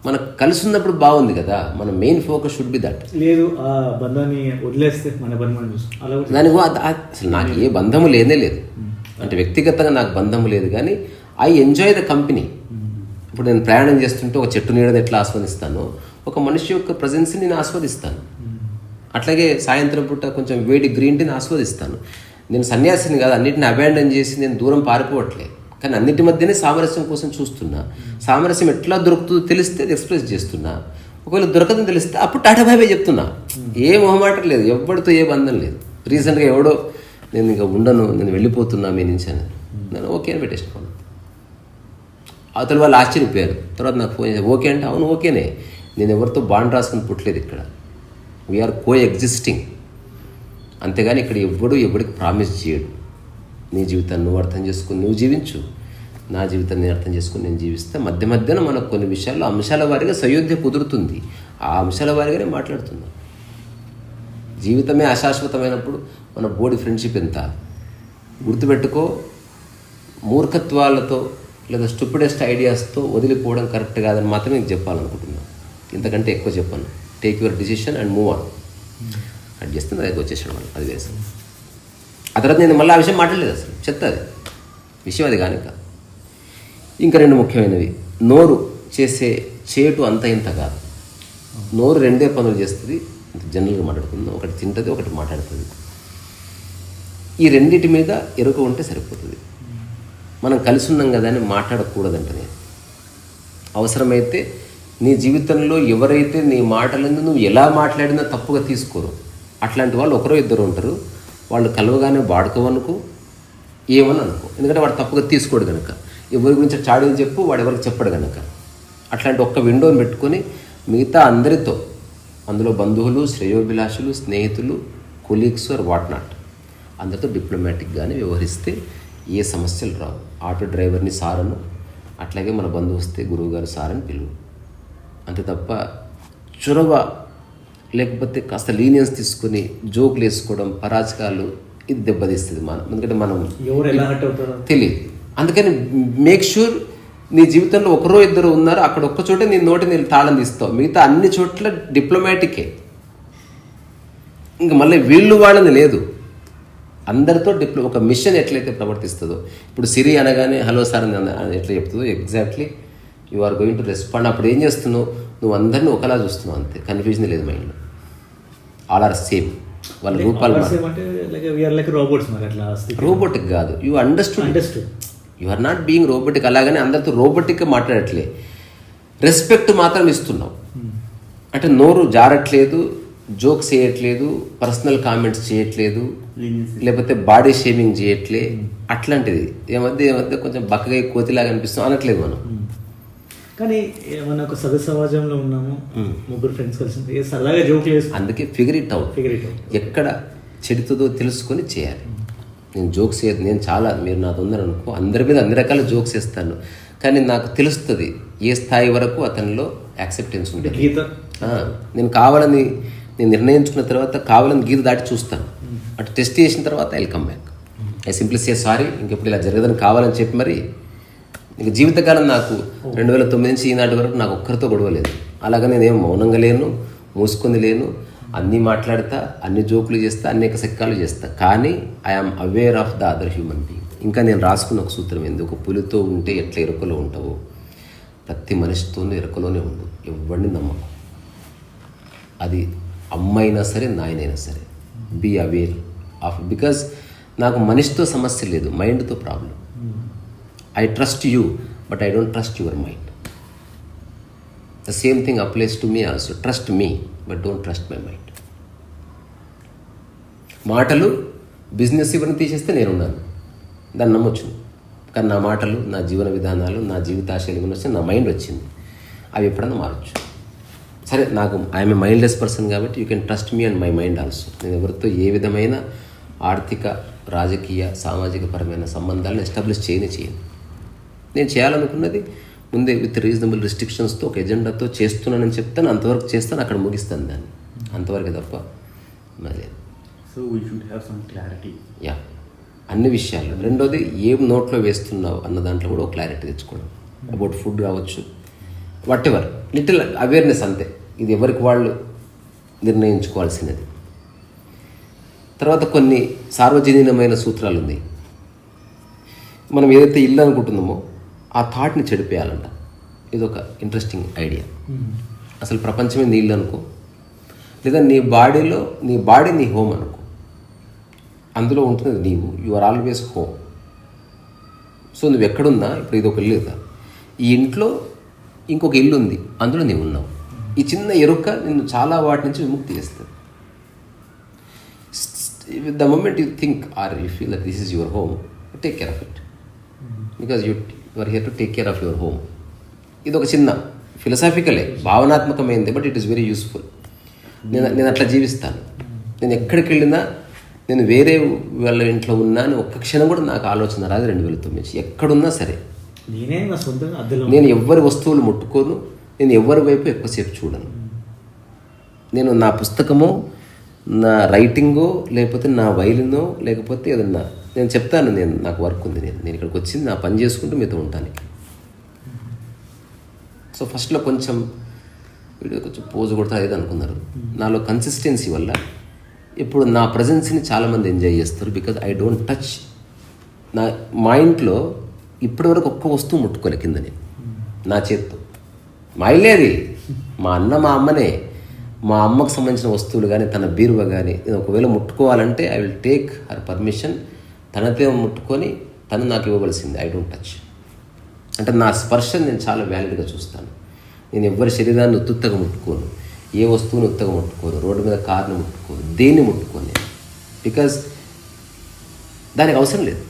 B: మనకు కలిసి ఉన్నప్పుడు బాగుంది కదా, మన main focus should be that.
C: లేదు ఆ బంధాన్ని వదిలేస్తే మన బంధం
B: దానికి అసలు నాకు ఏ బంధము లేనే లేదు. అంటే వ్యక్తిగతంగా నాకు బంధము లేదు, కానీ ఐ ఎంజాయ్ ద కంపెనీ. ఇప్పుడు నేను ప్రయాణం చేస్తుంటే ఒక చెట్టు నీడని ఎట్లా ఆస్వాదిస్తానో, ఒక మనిషి యొక్క ప్రజెన్స్ని నేను ఆస్వాదిస్తాను. అట్లాగే సాయంత్రం పూట కొంచెం వేడి గ్రీన్ టీని ఆస్వాదిస్తాను. నేను సన్యాసిని కాదు, అన్నిటిని అబాండన్ చేసి నేను దూరం పారిపోవట్లేదు, కానీ అన్నిటి మధ్యనే సామరస్యం కోసం చూస్తున్నా. సామరస్యం ఎట్లా దొరుకుతుందో తెలిస్తే అది ఎక్స్ప్రెస్ చేస్తున్నా. ఒకవేళ దొరకదని తెలిస్తే అప్పుడు టాటా బాయ్ బాయ్ చెప్తున్నా. ఏ మొహమాట లేదు, ఎవరితో ఏ బంధం లేదు. రీసెంట్గా ఎవడో నేను ఇంకా ఉండను, నేను వెళ్ళిపోతున్నా మీ నుంచి అని, నేను ఓకే అని పెట్టేసుకున్నాను. అవతల వాళ్ళు ఆశ్చర్యపోయారు. తర్వాత నాకు ఫోన్ చేసి ఓకే అంటే అవును ఓకేనే, నేను ఎవరితో బాండ్ రాసుకుని పుట్టలేదు. ఇక్కడ వీఆర్ కో ఎగ్జిస్టింగ్, అంతేగాని ఇక్కడ ఎవడికి ప్రామిస్ చేయడు. నీ జీవితాన్ని నువ్వు అర్థం చేసుకుని నువ్వు జీవించు, నా జీవితాన్ని నేను అర్థం చేసుకుని నేను జీవిస్తే మధ్య మధ్యన మనకు కొన్ని విషయాల్లో అంశాల వారీగా సయోధ్య కుదురుతుంది. ఆ అంశాల వారీగానే మాట్లాడుతున్నాం. జీవితమే అశాశ్వతమైనప్పుడు మన బోడి ఫ్రెండ్షిప్ ఎంత? గుర్తుపెట్టుకో, మూర్ఖత్వాలతో లేదా స్టూపిడెస్ట్ ఐడియాస్తో వదిలిపోవడం కరెక్ట్ కాదని మాత్రమే నీకు చెప్పాలనుకుంటున్నాను. ఇంతకంటే ఎక్కువ చెప్పాను. Take your decision and move on. Cut చేస్తే నా దగ్గర వచ్చేసాడు వాళ్ళు, అది వేసాం. ఆ తర్వాత నేను మళ్ళీ ఆ విషయం మాట్లాడలేదు. అసలు చెత్త అది విషయం, అది కానీ కాదు. ఇంకా రెండు ముఖ్యమైనవి. నోరు చేసే చేటు అంత ఇంత కాదు. నోరు రెండే పనులు చేస్తుంది. జనరల్గా మాట్లాడుకుందాం. ఒకటి తింటుంది, ఒకటి మాట్లాడుతుంది. ఈ రెండింటి మీద ఎరుక ఉంటే సరిపోతుంది. మనం కలిసి ఉన్నాం కదా అని మాట్లాడకూడదంట. నేను అవసరమైతే నీ జీవితంలో ఎవరైతే నీ మాటలను నువ్వు ఎలా మాట్లాడినా తప్పుగా తీసుకోరు, అట్లాంటి వాళ్ళు ఒకరో ఇద్దరు ఉంటారు. వాళ్ళు కలవగానే వాడుకోవనుకో, ఏమని అనుకో. ఎందుకంటే వాడు తప్పుగా తీసుకోడు కనుక. ఎవరి గురించి చాడీలు చెప్పు, వాడు ఎవరికి చెప్పడు కనుక. అట్లాంటి ఒక్క విండోని పెట్టుకొని మిగతా అందరితో, అందులో బంధువులు, శ్రేయోభిలాషులు, స్నేహితులు, కొలీగ్స్ ఆర్ వాట్ నాట్, అందరితో డిప్లొమాటిక్గానే వ్యవహరిస్తే ఏ సమస్యలు రావు. ఆటో డ్రైవర్ని సారను, అట్లాగే మన బంధువు వస్తే గురువు గారు సారని పిలువు. అంతే తప్ప చొరవ లేకపోతే కాస్త లీనియన్స్ తీసుకొని జోకులు వేసుకోవడం, పరాజకాలు, ఇది దెబ్బతీస్తుంది మనం. ఎందుకంటే మనం
C: ఎవరు ఎలా హర్ట్ అవుతారో
B: తెలియదు. అందుకని మేక్ షూర్ నీ జీవితంలో ఒకరో ఇద్దరు ఉన్నారు, అక్కడ ఒక్క చోటే నీ నోటి నేను తాళం తీస్తావు. మిగతా అన్ని చోట్ల డిప్లొమాటికే. ఇంక మళ్ళీ వీళ్ళు వాళ్ళని లేదు. అందరితో ఒక మిషన్ ఎట్లయితే ప్రవర్తిస్తుందో, ఇప్పుడు సిరి అనగానే హలో సార్ అని ఎట్లా చెప్తుందో exactly you are going to respond. అప్పుడు ఏం చేస్తున్నావు, నువ్వు అందరినీ ఒకలా చూస్తున్నావు, అంతే. కన్ఫ్యూజన్ లేదు మైండ్లో. All are same. వాళ్ళ రూపాలు రోబోటిక్ కాదు. You understood. You are not being robotic. అలాగని అందరితో రోబోటిక్గా మాట్లాడట్లే. రెస్పెక్ట్ మాత్రం ఇస్తున్నావు. అంటే నోరు జారట్లేదు, జోక్స్ చేయట్లేదు, పర్సనల్ కామెంట్స్ చేయట్లేదు, లేకపోతే బాడీ షేమింగ్ చేయట్లే. అట్లాంటిది ఏమద్ద కొంచెం బక్కగా కోతిలాగా అనిపిస్తాం అనట్లేదు మనం.
C: కానీ ఏమన్నా ఒక సమాజంలో ఉన్నాము, ముగ్గురు ఫ్రెండ్స్ కలిసి సరదాగా జోక్ లేదు.
B: అందుకే ఫిగర్ ఇట్ అవుట్. ఎక్కడ చెడుతుందో తెలుసుకొని చేయాలి. నేను జోక్స్ చేయదు. నేను చాలా, మీరు నాతో ఉందరనుకో, అందరి మీద అన్ని రకాల జోక్స్ వేస్తాను. కానీ నాకు తెలుస్తుంది ఏ స్థాయి వరకు అతనిలో యాక్సెప్టెన్స్ ఉంటుంది. నేను కావాలని నేను నిర్ణయించుకున్న తర్వాత కావాలని గీత దాటి చూస్తాను. అటు టెస్ట్ చేసిన తర్వాత I will come back. I simply say sorry, ఇంకెప్పుడు ఇలా జరగదని కావాలని చెప్పి మరి ఇంక జీవితకాలం నాకు 2009 నుంచి ఈనాటి వరకు నాకు ఒక్కరితో గొడవ లేదు. అలాగా నేనేం మౌనంగా లేను, మూసుకొని లేను. అన్నీ మాట్లాడతా, అన్ని జోకులు చేస్తా, అనేక సెక్కాలు చేస్తా. కానీ I am aware of the other human being. ఇంకా నేను రాసుకున్న ఒక సూత్రం ఏంది, ఒక పులితో ఉంటే ఎట్లా ఎరుకలో ఉంటావో ప్రతి మనిషితోనూ ఎరుకలోనే ఉండు. ఎవరిని నమ్మకం. అది అమ్మైనా సరే, నాయనైనా సరే. Be aware of. బికాజ్ నాకు మనిషితో సమస్య లేదు, మైండ్తో problem. I trust you but I don't trust your mind. The same thing applies to me also. Trust me but don't trust my mind. మాటలు బిజినెస్ ఇవన్నీ తీసేస్తే నేనున్నాను, దాన్ని నమ్మొచ్చు. కానీ నా మాటలు, నా జీవన విధానాలు, నా జీవితాశైలి గురించి నా మైండ్ వచ్చింది. అవి ఎప్పుడన్నా మారచ్చు. సరే, నాకు ఐఎమ్ ఏ మైండ్లెస్ పర్సన్ కాబట్టి you can trust me and my mind also. నేను ఎవరితో ఏ విధమైన ఆర్థిక, రాజకీయ, సామాజిక పరమైన సంబంధాలను ఎస్టాబ్లిష్ చేయను. నేను చేయాలనుకున్నది ముందే విత్ రీజనబుల్ రిస్ట్రిక్షన్స్తో ఒక ఎజెండాతో చేస్తున్నానని చెప్తాను. అంతవరకు చేస్తాను, అక్కడ ముగిస్తాను దాన్ని. అంతవరకే తప్ప మరి.
A: So we should have some clarity.
B: Yeah, అన్ని విషయాల్లో. రెండోది, ఏం నోట్లో వేస్తున్నావు అన్న దాంట్లో కూడా ఒక క్లారిటీ తెచ్చుకోవడం. అబౌట్ ఫుడ్ కావచ్చు, వాట్ ఎవర్, లిటిల్ అవేర్నెస్ అంతే. ఇది ఎవరికి వాళ్ళు నిర్ణయించుకోవాల్సినది. తర్వాత కొన్ని సార్వజనీనమైన సూత్రాలు ఉన్నాయి. మనం ఏదైతే ఇల్లు అనుకుంటున్నామో ఆ థాట్ని చెడిపేయాలంట. ఇది ఒక ఇంట్రెస్టింగ్ ఐడియా. అసలు ప్రపంచమే నీ ఇల్లు అనుకో, లేదా నీ బాడీ నీ హోమ్ అనుకో. అందులో ఉంటుంది నీవు. You are always home. So నువ్వు ఎక్కడున్నా, ఇప్పుడు ఇది ఒక ఇల్లు కదా, ఈ ఇంట్లో ఇంకొక ఇల్లు ఉంది, అందులో నీవు ఉన్నావు. ఈ చిన్న ఎరుక నిన్ను చాలా వాటి నుంచి విముక్తి చేస్తుంది. The moment you think or you feel that this is your home, take care of it. Because you are here to take care of your home. ఇది ఒక చిన్న ఫిలసాఫికలే, భావనాత్మకమైంది, but it is very useful. నేను అట్లా జీవిస్తాను. నేను ఎక్కడికి వెళ్ళినా, నేను వేరే వాళ్ళ ఇంట్లో ఉన్నా అని ఒక్క క్షణం కూడా నాకు ఆలోచన రాదు. 2009 ఎక్కడున్నా సరే
C: నేనే నా సొంతంగా అద్దెలో
B: నేను ఎవ్వరి వస్తువులు ముట్టుకోను, నేను ఎవరి వైపు ఎక్కువసేపు చూడను. నేను నా పుస్తకమో, నా రైటింగో, లేకపోతే నా వైలినో, లేకపోతే ఏదన్నా నేను చెప్తాను, నాకు వర్క్ ఉంది, నేను ఇక్కడికి వచ్చింది నా పని చేసుకుంటూ మీతో ఉంటానికి. సో ఫస్ట్లో కొంచెం వీడియో కొంచెం పోజు కొడతా అదేది అనుకున్నారు. నాలో కన్సిస్టెన్సీ వల్ల ఇప్పుడు నా ప్రజెన్స్ని చాలామంది ఎంజాయ్ చేస్తారు. Because I don't touch. మా ఇంట్లో ఇప్పటివరకు ఒక్క వస్తువు ముట్టుకోలే కింద నేను నా చేత్తో. మా ఇల్లే అది, మా అన్న మా అమ్మనే. మా అమ్మకు సంబంధించిన వస్తువులు కానీ తన బీరువా కానీ నేను ఒకవేళ ముట్టుకోవాలంటే I will take her permission. తనతో ముట్టుకొని తను నాకు ఇవ్వవలసింది. I don't touch. అంటే నా స్పర్శను నేను చాలా వ్యాలిడ్గా చూస్తాను. నేను ఎవరి శరీరాన్ని ఉత్తుత్తగా ముట్టుకోను, ఏ వస్తువుని ఉత్తగా ముట్టుకోను, రోడ్డు మీద కార్ని ముట్టుకోను, దేన్ని ముట్టుకోను. బికాజ్ దానికి అవసరం లేదు.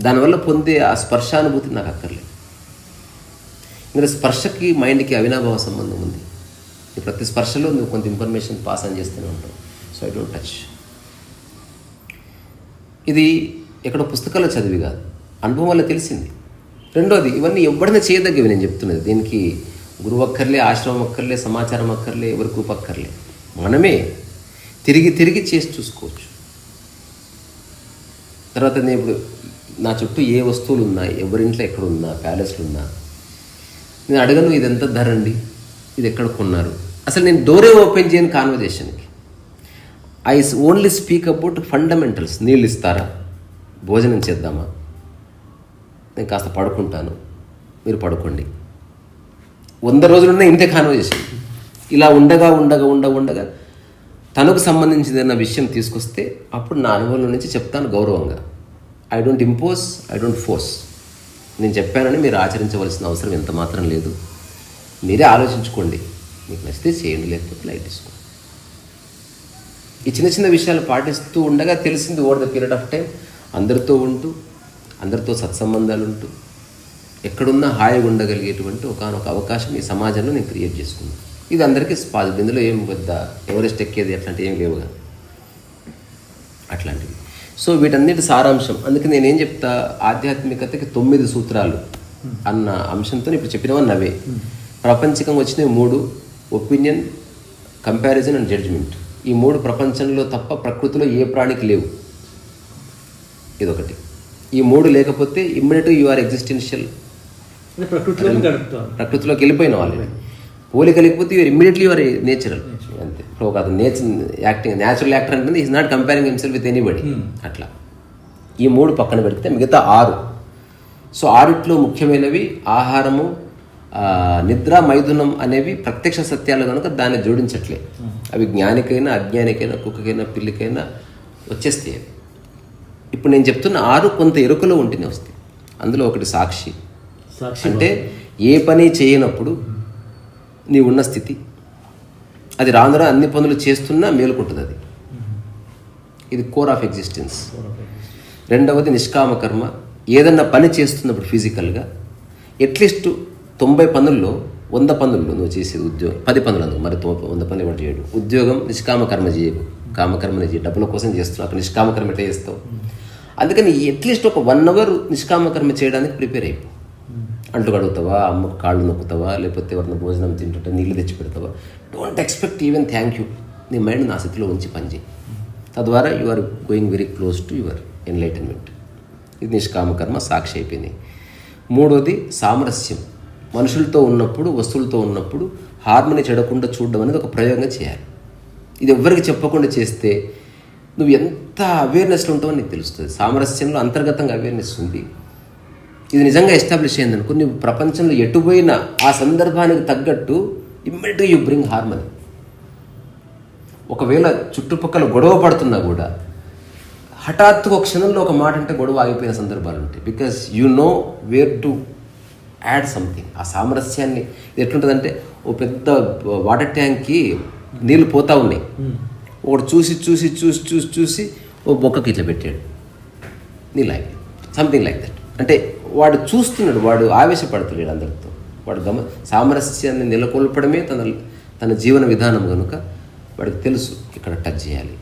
B: దానివల్ల పొందే ఆ స్పర్శానుభూతి నాకు అక్కర్లేదు. ఇంకా స్పర్శకి మైండ్కి అవినాభావ సంబంధం ఉంది. ప్రతి స్పర్శలో నువ్వు కొంత ఇన్ఫర్మేషన్ పాస్ ఆన్ చేస్తూనే ఉంటావు. So I don't touch. ఇది ఎక్కడో పుస్తకాల్లో చదివి కాదు, అనుభవం వల్ల తెలిసింది. రెండోది, ఇవన్నీ ఎవరైనా చేయదగ్గవి నేను చెప్తున్నది. దీనికి గురువు అక్కర్లే, ఆశ్రమం అక్కర్లే, సమాచారం అక్కర్లే, ఎవరి గ్రూప్ అక్కర్లే. మనమే తిరిగి తిరిగి చేసి చూసుకోవచ్చు. తర్వాత నేను ఇప్పుడు నా చుట్టూ ఏ వస్తువులు ఉన్నా, ఎవరింట్లో ఎక్కడున్నా, ప్యాలెస్లు ఉన్నా, నేను అడగను ఇది ఎంత ధర అండి, ఇది ఎక్కడ కొన్నారు. అసలు నేను డోరే ఓపెన్ చేయను కాన్వర్జేషన్కి. I only speak about fundamentals. నీళ్ళు ఇస్తారా, భోజనం చేద్దామా, నేను కాస్త పడుకుంటాను, మీరు పడుకోండి. 100 రోజులున్నా ఇంతే కాన్వర్జేషన్. ఇలా ఉండగా ఉండగా ఉండగా తనకు సంబంధించిన ఏదైనా విషయం తీసుకొస్తే అప్పుడు నా అనుభవం నుంచి చెప్తాను గౌరవంగా. I don't impose, I don't force. నేను చెప్పానని మీరు ఆచరించవలసిన అవసరం ఎంత మాత్రం లేదు. మీరే ఆలోచించుకోండి, మీకు నచ్చితే చేయండి, లేకపోతే లైట్ తీసుకోండి. ఈ చిన్న చిన్న విషయాలు పాటిస్తూ ఉండగా తెలిసింది over the period of time. అందరితో ఉంటూ, అందరితో సత్సంబంధాలు ఉంటూ, ఎక్కడున్నా హాయిగా ఉండగలిగేటువంటి ఒకానొక అవకాశం ఈ సమాజంలో నేను క్రియేట్ చేసుకున్నాను. ఇది అందరికీ పాజిటివ్. ఇందులో ఏం పెద్ద ఎవరెస్ట్ ఎక్కేది అట్లాంటివి ఏం లేవు కానీ అట్లాంటివి. సో వీటన్నిటి సారాంశం. అందుకే నేనేం చెప్తా, ఆధ్యాత్మికతకి 9 సూత్రాలు అన్న అంశంతో ఇప్పుడు చెప్పినవన్నీ అవే. ప్రపంచకం వచ్చినవి 3: ఒపీనియన్, కంపారిజన్ అండ్ జడ్జిమెంట్. ఈ 3 ప్రపంచంలో తప్ప ప్రకృతిలో ఏ ప్రాణికి లేవు. ఇదొకటి. ఈ 3 లేకపోతే ఇమ్మీడియట్గా యు ఆర్ ఎగ్జిస్టెన్షియల్, ప్రకృతిలోకి వెళ్ళిపోయిన వాళ్ళు. పోలిక లేకపోతే యూఆర్ ఇమ్మీడియట్లీ యువర్ నేచురల్. అంతే. ఇప్పుడు ఒక న్యాచురల్ యాక్టర్ అంటే is not comparing himself with anybody. అట్లా ఈ 3 పక్కన పెడితే మిగతా 6. సో 6 ముఖ్యమైనవి ఆహారము, నిద్ర, మైథునం అనేవి ప్రత్యక్ష సత్యాలు కనుక దాన్ని జోడించట్లే. అవి జ్ఞానికైనా, అజ్ఞానికైనా, కుక్కకైనా, పిల్లికైనా వచ్చేస్తాయి. ఇప్పుడు నేను చెప్తున్న 6 కొంత ఎరుకలో ఉంటేనే వస్తాయి. అందులో ఒకటి సాక్షి. అంటే ఏ పని చేయనప్పుడు నీ ఉన్న స్థితి, అది రానురా అన్ని పనులు చేస్తున్నా మేలుకుంటుంది. అది ఇది కోర్ ఆఫ్ ఎగ్జిస్టెన్స్. రెండవది నిష్కామ కర్మ. ఏదన్నా పని చేస్తున్నప్పుడు ఫిజికల్గా అట్లీస్ట్ 90 పనుల్లో 100 పనుల్లో నువ్వు చేసేది ఉద్యోగం, 10 పనులు అందుకు, మరి 100 పనులు ఎవరు చేయడు. ఉద్యోగం నిష్కామ కర్మ చేయకు, కామకర్మని చేయ. డబ్బుల కోసం చేస్తున్నావు, అక్కడ నిష్కామ కర్మ ఎట్లా చేస్తావు? అందుకని అట్లీస్ట్ ఒక 1 అవర్ నిష్కామ కర్మ చేయడానికి ప్రిపేర్ అయిపో. అంటు కడుగుతావా, అమ్మకు కాళ్ళు నొక్కుతావా, లేకపోతే ఎవరిని భోజనం తింటుంటే నీళ్ళు తెచ్చి పెడతావా. Don't expect even thank you. నీ మైండ్ నా స్థితిలో ఉంచి పనిచేయి. తద్వారా you are going very close to your enlightenment. ఇది నిష్కామ కర్మ, సాక్షి అయిపోయింది. 3వది సామరస్యం. మనుషులతో ఉన్నప్పుడు, వస్తువులతో ఉన్నప్పుడు హార్మోని చెడకుండా చూడడం అనేది ఒక ప్రయోగంగా చేయాలి. ఇది ఎవ్వరికి చెప్పకుండా చేస్తే నువ్వు ఎంత అవేర్నెస్లో ఉంటావో నీకు తెలుస్తుంది. సామరస్యంలో అంతర్గతంగా అవేర్నెస్ ఉంది. ఇది నిజంగా ఎస్టాబ్లిష్ అయిందనుకో, నువ్వు ప్రపంచంలో ఎటుపోయినా ఆ సందర్భానికి తగ్గట్టు ఇమ్మీడియట్గా యూ బ్రింగ్ హార్మనీ. ఒకవేళ చుట్టుపక్కల గొడవ పడుతున్నా కూడా హఠాత్తుగా ఒక క్షణంలో ఒక మాట అంటే గొడవ ఆగిపోయిన సందర్భాలు ఉంటాయి. Because you know where to add something. ఆ సామరస్యాన్ని ఇది ఎట్లుంటుందంటే, ఓ పెద్ద వాటర్ ట్యాంక్కి నీళ్ళు పోతా ఉన్నాయి, ఒకటి చూసి చూసి చూసి చూసి చూసి ఓ బొక్కకి ఇట్లా పెట్టాడు, నీళ్ళు ఆగి, సంథింగ్ లైక్ దట్. అంటే వాడు చూస్తున్నాడు, వాడు ఆవేశపడుతున్నాడు అందరితో. వాడు సామరస్యాన్ని నెలకొల్పడమే తన జీవన విధానం కనుక వాడికి తెలుసు ఇక్కడ టచ్ చేయాలి.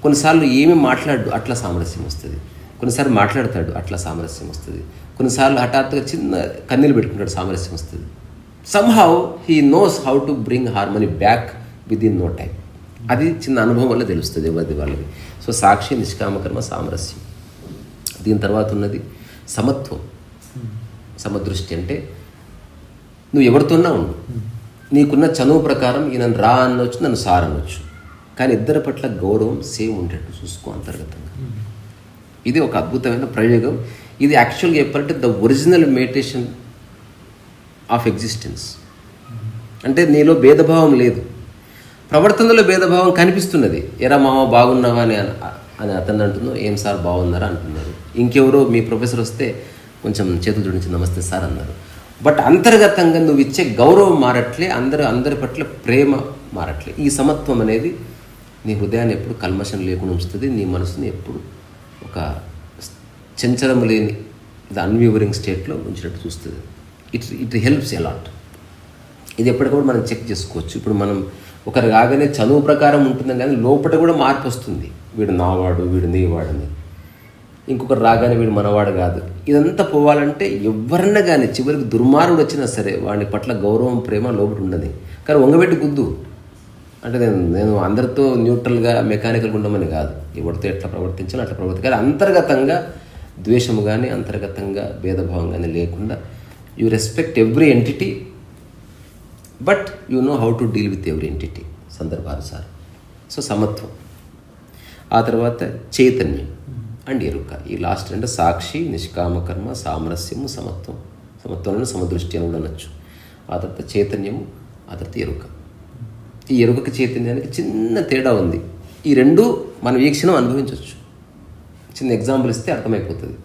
B: కొన్నిసార్లు ఏమీ మాట్లాడు, అట్లా సామరస్యం వస్తుంది. కొన్నిసార్లు మాట్లాడతాడు, అట్లా సామరస్యం వస్తుంది. కొన్నిసార్లు హఠాత్తుగా చిన్న కన్నీళ్ళు పెట్టుకుంటాడు, సామరస్యం వస్తుంది. Somehow he knows how to bring harmony back within no time. అది చిన్న అనుభవం వల్ల తెలుస్తుంది ఎవరిది వాళ్ళది. సో సాక్షి, నిష్కామకర్మ, సామరస్యం. దీని తర్వాత ఉన్నది సమత్వం. సమదృష్టి అంటే నువ్వు ఎవరితోన్నా ఉండు, నీకున్న చనువు ప్రకారం ఈయన రా అనొచ్చు, నన్ను సార్ అనొచ్చు, కానీ ఇద్దరి పట్ల గౌరవం సేమ్ ఉండేట్టు చూసుకో అంతర్గతంగా. ఇది ఒక అద్భుతమైన ప్రయోగం. ఇది యాక్చువల్గా చెప్పాలంటే the original meditation of existence. అంటే నీలో భేదభావం లేదు, ప్రవర్తనలో భేదభావం కనిపిస్తున్నది. ఎరా మామ బాగున్నావా అని అతను అంటున్నావు, ఏం సార్ బాగున్నారా అంటున్నారు. ఇంకెవరో మీ ప్రొఫెసర్ వస్తే కొంచెం చేతులు జోడించి నమస్తే సార్ అన్నారు. బట్ అంతర్గతంగా నువ్వు ఇచ్చే గౌరవం మారట్లే, అందరి పట్ల ప్రేమ మారట్లే. ఈ సమత్వం అనేది నీ హృదయాన్ని ఎప్పుడు కల్మషం లేకుండా ఉంచుతుంది, నీ మనసుని ఎప్పుడు ఒక చంచలం లేని అన్వ్యూవరింగ్ స్టేట్లో ఉంచినట్టు చూస్తుంది. It helps allot. ఇది ఎప్పటికప్పుడు మనం చెక్ చేసుకోవచ్చు. ఇప్పుడు మనం ఒకరు రాగానే చదువు ప్రకారం ఉంటుంది, కానీ లోపల కూడా మార్పు వస్తుంది. వీడు నావాడు, వీడు నీవాడని. ఇంకొకరు రాగానే వీడు మనవాడు కాదు. ఇదంతా పోవాలంటే ఎవరన్నా కానీ చివరికి దుర్మార్గుడు వచ్చినా సరే వాడి పట్ల గౌరవం, ప్రేమ లోపల ఉండదు. కానీ వంగబెట్టి గుద్దు అంటే నేను అందరితో న్యూట్రల్గా మెకానికల్గా ఉండమని కాదు, ఎవరితో ఎట్లా ప్రవర్తించాలో అట్లా కానీ అంతర్గతంగా ద్వేషము కానీ అంతర్గతంగా భేదభావం కానీ లేకుండా you respect every entity, but you know how to deal with every entity సందర్భానుసారం. సో సమత్వం. ఆ తర్వాత చైతన్యం అండ్ ఎరుక. ఈ లాస్ట్ అంటే సాక్షి, నిష్కామకర్మ, సామరస్యము, సమత్వం. సమత్వంలో సమదృష్టి అని కూడా అనొచ్చు. ఆ తర్వాత చైతన్యము, ఆ తర్వాత ఎరుక. ఈ ఎరుకకి చైతన్యానికి చిన్న తేడా ఉంది. ఈ రెండు మనం ఈ క్షణం అనుభవించవచ్చు. చిన్న ఎగ్జాంపుల్ ఇస్తే అర్థమైపోతుంది.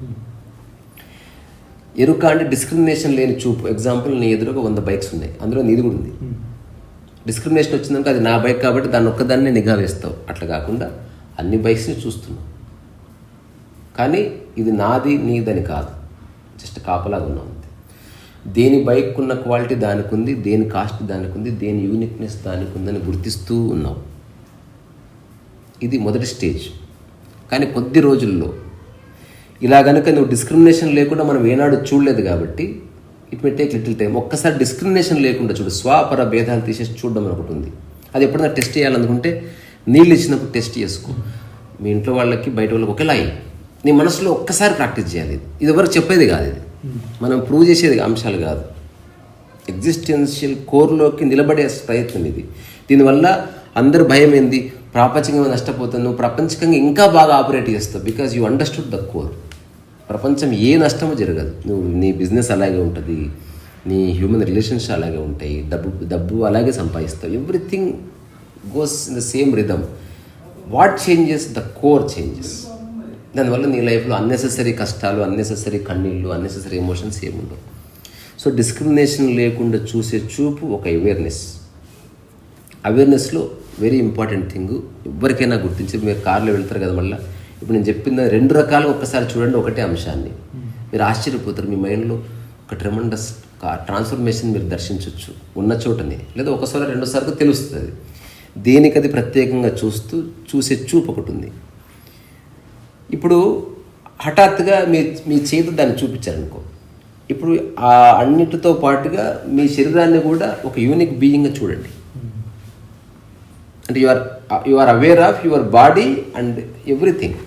B: ఎరుక అంటే డిస్క్రిమినేషన్ లేని చూపు. ఎగ్జాంపుల్, నీ ఎదురుగా 100 బైక్స్ ఉన్నాయి, అందులో నీది కూడా ఉంది. డిస్క్రిమినేషన్ వచ్చిందంటే అది నా బైక్ కాబట్టి దాన్ని ఒక్కదాన్నే నిఘా వేస్తావు. అట్లా కాకుండా అన్ని బైక్స్ని చూస్తున్నావు, కానీ ఇది నాది నీదని కాదు, జస్ట్ కాపలాగా ఉన్నావు అంతే. దేని బైక్ ఉన్న క్వాలిటీ దానికి ఉంది, దేని కాస్ట్ దానికి ఉంది, దేని యూనిక్నెస్ దానికి ఉందని గుర్తిస్తూ ఉన్నావు. ఇది మొదటి స్టేజ్. కానీ కొద్ది రోజుల్లో ఇలా కనుక నువ్వు డిస్క్రిమినేషన్ లేకుండా మనం ఏనాడు చూడలేదు కాబట్టి it may take little time. ఒక్కసారి డిస్క్రిమినేషన్ లేకుండా చూడు, స్వాపర భేదాలు తీసేసి చూడడం ఒకటి ఉంది. అది ఎప్పుడైనా టెస్ట్ చేయాలనుకుంటే నీళ్ళు ఇచ్చినప్పుడు టెస్ట్ చేసుకో. మీ ఇంట్లో వాళ్ళకి బయట వాళ్ళకి ఒకేలా నీ మనసులో ఒక్కసారి ప్రాక్టీస్ చేయాలి. ఇది ఎవరికి చెప్పేది కాదు, ఇది మనం ప్రూవ్ చేసేది అంశాలు కాదు. ఎగ్జిస్టెన్షియల్ కోర్లోకి నిలబడే ప్రయత్నం ఇది. దీనివల్ల అందరు భయం ఏంది, ప్రాపంచికంగా నష్టపోతాను, నువ్వు ప్రపంచకంగా ఇంకా బాగా ఆపరేట్ చేస్తావు. Because you understood the core. ప్రపంచం ఏ నష్టమో జరగదు. నువ్వు నీ బిజినెస్ అలాగే ఉంటుంది, నీ హ్యూమన్ రిలేషన్స్ అలాగే ఉంటాయి, డబ్బు అలాగే సంపాదిస్తావు. Everything goes in the same rhythm. What changes? The core changes. దానివల్ల నీ లైఫ్లో అన్నెసెసరీ కష్టాలు, అన్నెసెసరీ కన్నీళ్ళు, అన్నెసెసరీ ఎమోషన్స్ ఏముండవు. సో డిస్క్రిమినేషన్ లేకుండా చూసే చూపు ఒక అవేర్నెస్లో వెరీ ఇంపార్టెంట్ థింగ్. ఎవరికైనా గుర్తించి, మీరు కార్లో వెళ్తారు కదా, మళ్ళీ ఇప్పుడు నేను చెప్పిన 2 రకాలుగా ఒక్కసారి చూడండి ఒకటే అంశాన్ని, మీరు ఆశ్చర్యపోతారు. మీ మైండ్లో ఒక ట్రెమండస్ ట్రాన్స్ఫర్మేషన్ మీరు దర్శించవచ్చు ఉన్న చోటనే, లేదా ఒకసారి 2 సార్లు తెలుస్తుంది. దేనికది ప్రత్యేకంగా చూసే చూపు ఒకటి ఉంది. ఇప్పుడు హఠాత్తుగా మీ చేతి దాన్ని చూపించారనుకో, ఇప్పుడు ఆ అన్నిటితో పాటుగా మీ శరీరాన్ని కూడా ఒక యూనిక్ బీయింగ్గా చూడండి. అంటే you are aware of your body and everything.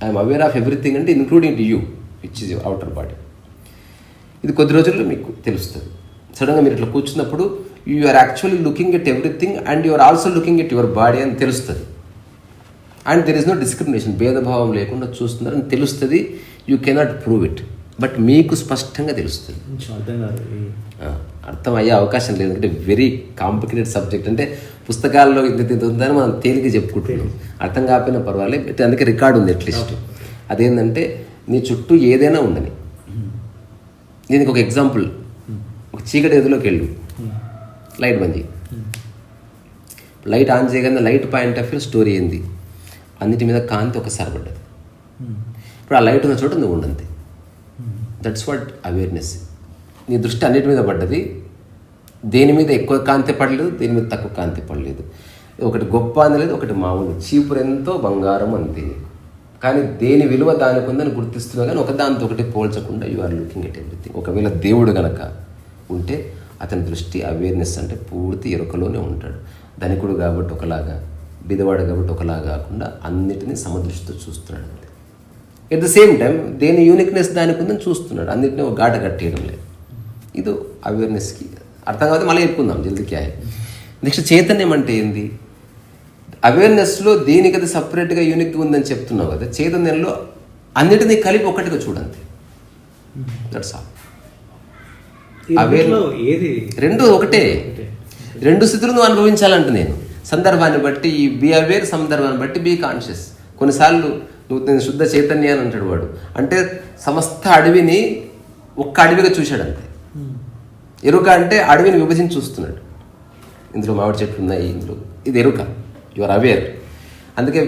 B: I'm aware of everything అంటే including you, which is your outer body. ఇది కొద్ది రోజుల్లో మీకు తెలుస్తుంది. సడన్గా మీరు ఇట్లా కూర్చున్నప్పుడు you are actually looking at everything and you are also looking at your body అని తెలుస్తుంది. And there is no discrimination, భేదభావం లేకుండా చూస్తున్నారని తెలుస్తుంది. You cannot prove it, but మీకు స్పష్టంగా తెలుస్తుంది. అర్థం అయ్యే అవకాశం లేదు, ఎందుకంటే వెరీ కాంప్లికేటెడ్ సబ్జెక్ట్. అంటే పుస్తకాల్లో ఇంత ఉందని మనం తేలిక చెప్పుకుంటున్నాం, అర్థం కాకపోయినా పర్వాలేదు. అందుకే రికార్డు ఉంది అట్లీస్ట్. అదేంటంటే నీ చుట్టూ ఏదైనా ఉండని. దీనికి ఒక ఎగ్జాంపుల్, ఒక చీకటి గదిలోకి వెళ్ళు, లైట్ బంద్ చేయి. లైట్ ఆన్ చేయగానే light point of view story ఏంది, అన్నిటి మీద కాంతి ఒకసారి పడ్డది. ఇప్పుడు ఆ లైట్ ఉన్న చోట నువ్వు ఉండంతే. That's what awareness. నీ దృష్టి అన్నిటి మీద పడ్డది, దేని మీద ఎక్కువ కాంతి పడలేదు, దేని మీద తక్కువ కాంతి పడలేదు. ఒకటి గొప్ప అనలేదు, ఒకటి మామూలు. చీపురు ఎంతో బంగారం అంతే. కానీ దేని విలువ దానికి ఉందని గుర్తిస్తున్నా కానీ ఒకదానితో ఒకటి పోల్చకుండా you are looking at everything. ఒకవేళ దేవుడు గనక ఉంటే అతని దృష్టి అవేర్నెస్ అంటే పూర్తి ఎరుకలోనే ఉంటాడు. ధనికుడు కాబట్టి ఒకలాగా, బిదవాడు కాబట్టి ఒకలాగా కాకుండా అన్నిటినీ సమదృష్టితో చూస్తున్నాడు. ఎట్ ద సేమ్ టైం దేని యూనిక్నెస్ దానికి ఉందని చూస్తున్నాడు, అన్నిటినీ ఒక గాట కట్టేయడం లేదు. ఇది అవేర్నెస్కి అర్థం కాదు. మళ్ళీ చెప్పుకుందాం జల్దికి. నెక్స్ట్ చైతన్యం అంటే ఏంది? అవేర్నెస్లో దేనికి అది సపరేట్గా యూనిక్గా ఉందని చెప్తున్నావు కదా, చైతన్యంలో అన్నిటినీ కలిపి ఒకటిగా చూడండి. That's all.
C: ఏది
B: రెండు ఒకటే, రెండు స్థితులు నువ్వు అనుభవించాలంట. నేను సందర్భాన్ని బట్టి బీ అవేర్, సందర్భాన్ని బట్టి బీ కాన్షియస్. కొన్నిసార్లు నువ్వు నేను శుద్ధ చైతన్య అని అంటాడు వాడు, అంటే సమస్త అడవిని ఒక్క అడవిగా చూశాడు అంతే. ఎరుక అంటే అడవిని విభజించి చూస్తున్నాడు. ఇందులో మామిడి చెట్లు ఉన్నాయి, ఇందులో ఇది ఎరుక. You are aware. అందుకే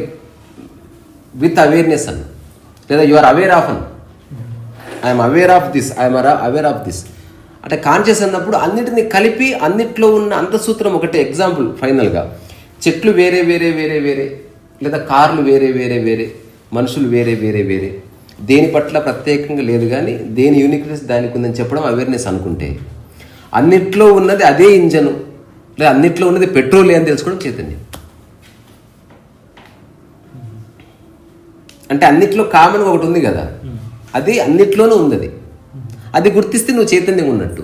B: విత్ అవేర్నెస్ అన్న, లేదా you are aware of on, I'm aware of this, I'm aware of this. అంటే కాన్షియస్ అన్నప్పుడు అన్నిటిని కలిపి అన్నిట్లో ఉన్న అంతసూత్రం ఒకటే. ఎగ్జాంపుల్ ఫైనల్గా చెట్లు వేరే వేరే వేరే వేరే, లేదా కార్లు వేరే వేరే వేరే, మనుషులు వేరే వేరే వేరే, దేని పట్ల ప్రత్యేకంగా లేదు కానీ దేని యూనిక్నెస్ దానికి ఉందని చెప్పడం అవేర్నెస్ అనుకుంటే, అన్నిట్లో ఉన్నది అదే ఇంజను, లేదా అన్నిట్లో ఉన్నది పెట్రోల్ అని తెలుసుకోవడం చైతన్యం. అంటే అన్నిట్లో కామన్గా ఒకటి ఉంది కదా, అది అన్నిట్లోనూ ఉంది. అది గుర్తిస్తే నువ్వు చైతన్యం ఉన్నట్టు.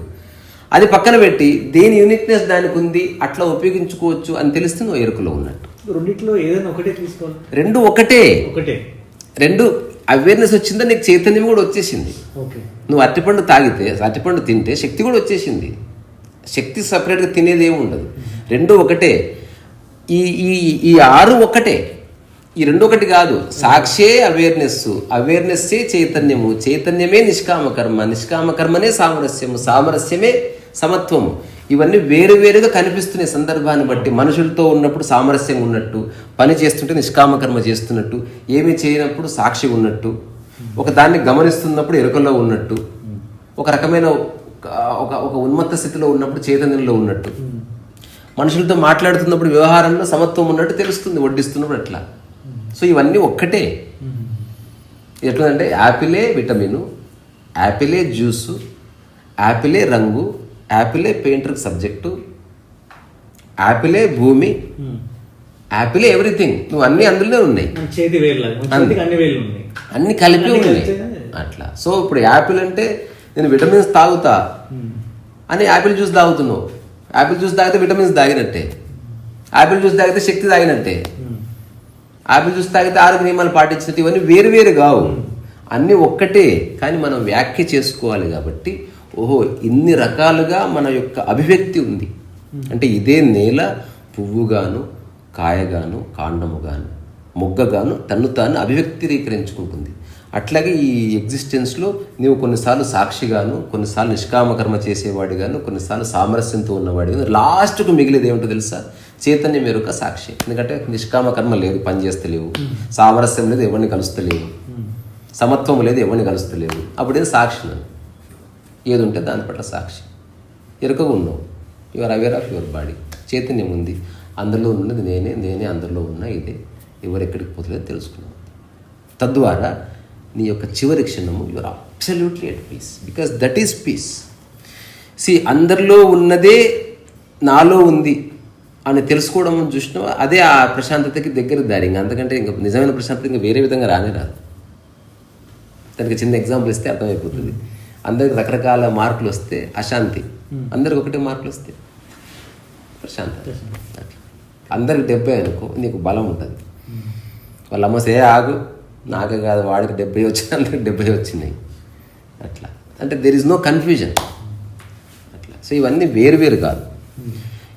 B: అది పక్కన పెట్టి దేని యూనిక్నెస్ దానికి ఉంది, అట్లా ఉపయోగించుకోవచ్చు అని తెలిస్తే నువ్వు ఎరుకలో ఉన్నట్టు.
C: రెండిట్లో ఏదైనా ఒకటే తీసుకోవాలి.
B: రెండు ఒకటే. రెండు అవేర్నెస్ వచ్చిందా నీకు చైతన్యం కూడా వచ్చేసింది. నువ్వు అరటిపండు తాగితే, అరటిపండు తింటే శక్తి కూడా వచ్చేసింది. శక్తి సపరేట్గా తినేది ఏమి ఉండదు. రెండు ఒకటే. ఈ ఈ ఆరు ఒకటే. ఈ రెండు ఒకటి కాదు. సాక్షే అవేర్నెస్, అవేర్నెస్సే చైతన్యము, చైతన్యమే నిష్కామకర్మ, నిష్కామకర్మనే సామరస్యము, సామరస్యమే సమత్వము. ఇవన్నీ వేరువేరుగా కనిపిస్తున్నాయి సందర్భాన్ని బట్టి. మనుషులతో ఉన్నప్పుడు సామరస్యంగా ఉన్నట్టు, పని చేస్తుంటే నిష్కామకర్మ చేస్తున్నట్టు, ఏమీ చేయనప్పుడు సాక్షి ఉన్నట్టు, ఒక దాన్ని గమనిస్తున్నప్పుడు ఎరుకలో ఉన్నట్టు, ఒక రకమైన ఒక ఉన్మత్త స్థితిలో ఉన్నప్పుడు చైతన్యంలో ఉన్నట్టు, మనుషులతో మాట్లాడుతున్నప్పుడు వ్యవహారంలో సమత్వం ఉన్నట్టు తెలుస్తుంది, వడ్డిస్తున్నప్పుడు అట్లా. సో ఇవన్నీ ఒక్కటే. ఎట్లంటే యాపిలే విటమిను, యాపిలే జ్యూసు, యాపిలే రంగు, యాపిలే పెయింటర్కి సబ్జెక్టు, యాపిలే భూమి, యాపిలే ఎవ్రీథింగ్. నువ్వు అన్నీ అందులోనే ఉన్నాయి, అన్ని కలిపి ఉన్నాయి అట్లా. సో ఇప్పుడు యాపిల్ అంటే నేను విటమిన్స్ తాగుతా అని యాపిల్ జ్యూస్ తాగుతున్నావు. యాపిల్ జ్యూస్ తాగితే విటమిన్స్ తాగినట్టే, యాపిల్ జ్యూస్ తాగితే శక్తి తాగినట్టే, యాపిల్ జ్యూస్ తాగితే ఆరోగ్య నియమాలు పాటించినట్టు. ఇవన్నీ వేరు వేరు కావు, అన్నీ ఒక్కటే. కానీ మనం వ్యాఖ్య చేసుకోవాలి కాబట్టి, ఓహో ఇన్ని రకాలుగా మన యొక్క అభివ్యక్తి ఉంది. అంటే ఇదే నేల పువ్వుగాను, కాయగాను, కాండముగాను, మొగ్గగాను తన్ను తాను అభివ్యక్తీకరించుకుంటుంది. అట్లాగే ఈ ఎగ్జిస్టెన్స్లో నీవు కొన్నిసార్లు సాక్షిగాను, కొన్నిసార్లు నిష్కామకర్మ చేసేవాడిగాను, కొన్నిసార్లు సామరస్యంతో ఉన్నవాడిగాను, లాస్ట్కు మిగిలిది ఏమిటో తెలుసా? చైతన్యం ఎరుక సాక్షి. ఎందుకంటే నిష్కామకర్మ లేదు, పని చేస్తలేవు, సామరస్యం లేదు, ఎవరిని కలుస్తలేవు, సమత్వం లేదు, ఎవరిని కలుస్తలేవు. అప్పుడేం సాక్షి నన్ను ఏది ఉంటే దాని పట్ల సాక్షి. ఎరుకగా ఉన్నావు. You are aware of your body. చైతన్యం ఉంది, అందులో ఉన్నది నేనే, నేనే అందులో ఉన్నా, ఇదే. ఎవరెక్కడికి పోతలేదో తెలుసుకున్నావు. తద్వారా నీ యొక్క చివరి క్షణము you are absolutely at peace, because that is peace. అందరిలో ఉన్నదే నాలో ఉంది అని తెలుసుకోవడం చూసినా అదే ఆ ప్రశాంతతకి దగ్గర దారి. అంతకంటే ఇంకా నిజమైన ప్రశాంతత ఇంకా వేరే విధంగా రానే రాదు. దానికి చిన్న ఎగ్జాంపుల్ ఇస్తే అర్థమైపోతుంది. అందరికి రకరకాల మార్కులు వస్తే అశాంతి, అందరికి ఒకటే మార్కులు వస్తే ప్రశాంతత. అందరికి 70 అనుకో, నీకు బలం ఉంటుంది. వాళ్ళ అమ్మ సే ఆగు, నాకే కాదు వాడికి 70 వచ్చినాయి, అందరికి 70 వచ్చినాయి అట్లా. అంటే దెర్ ఇస్ నో కన్ఫ్యూజన్ అట్లా. సో ఇవన్నీ వేరు వేరు కాదు.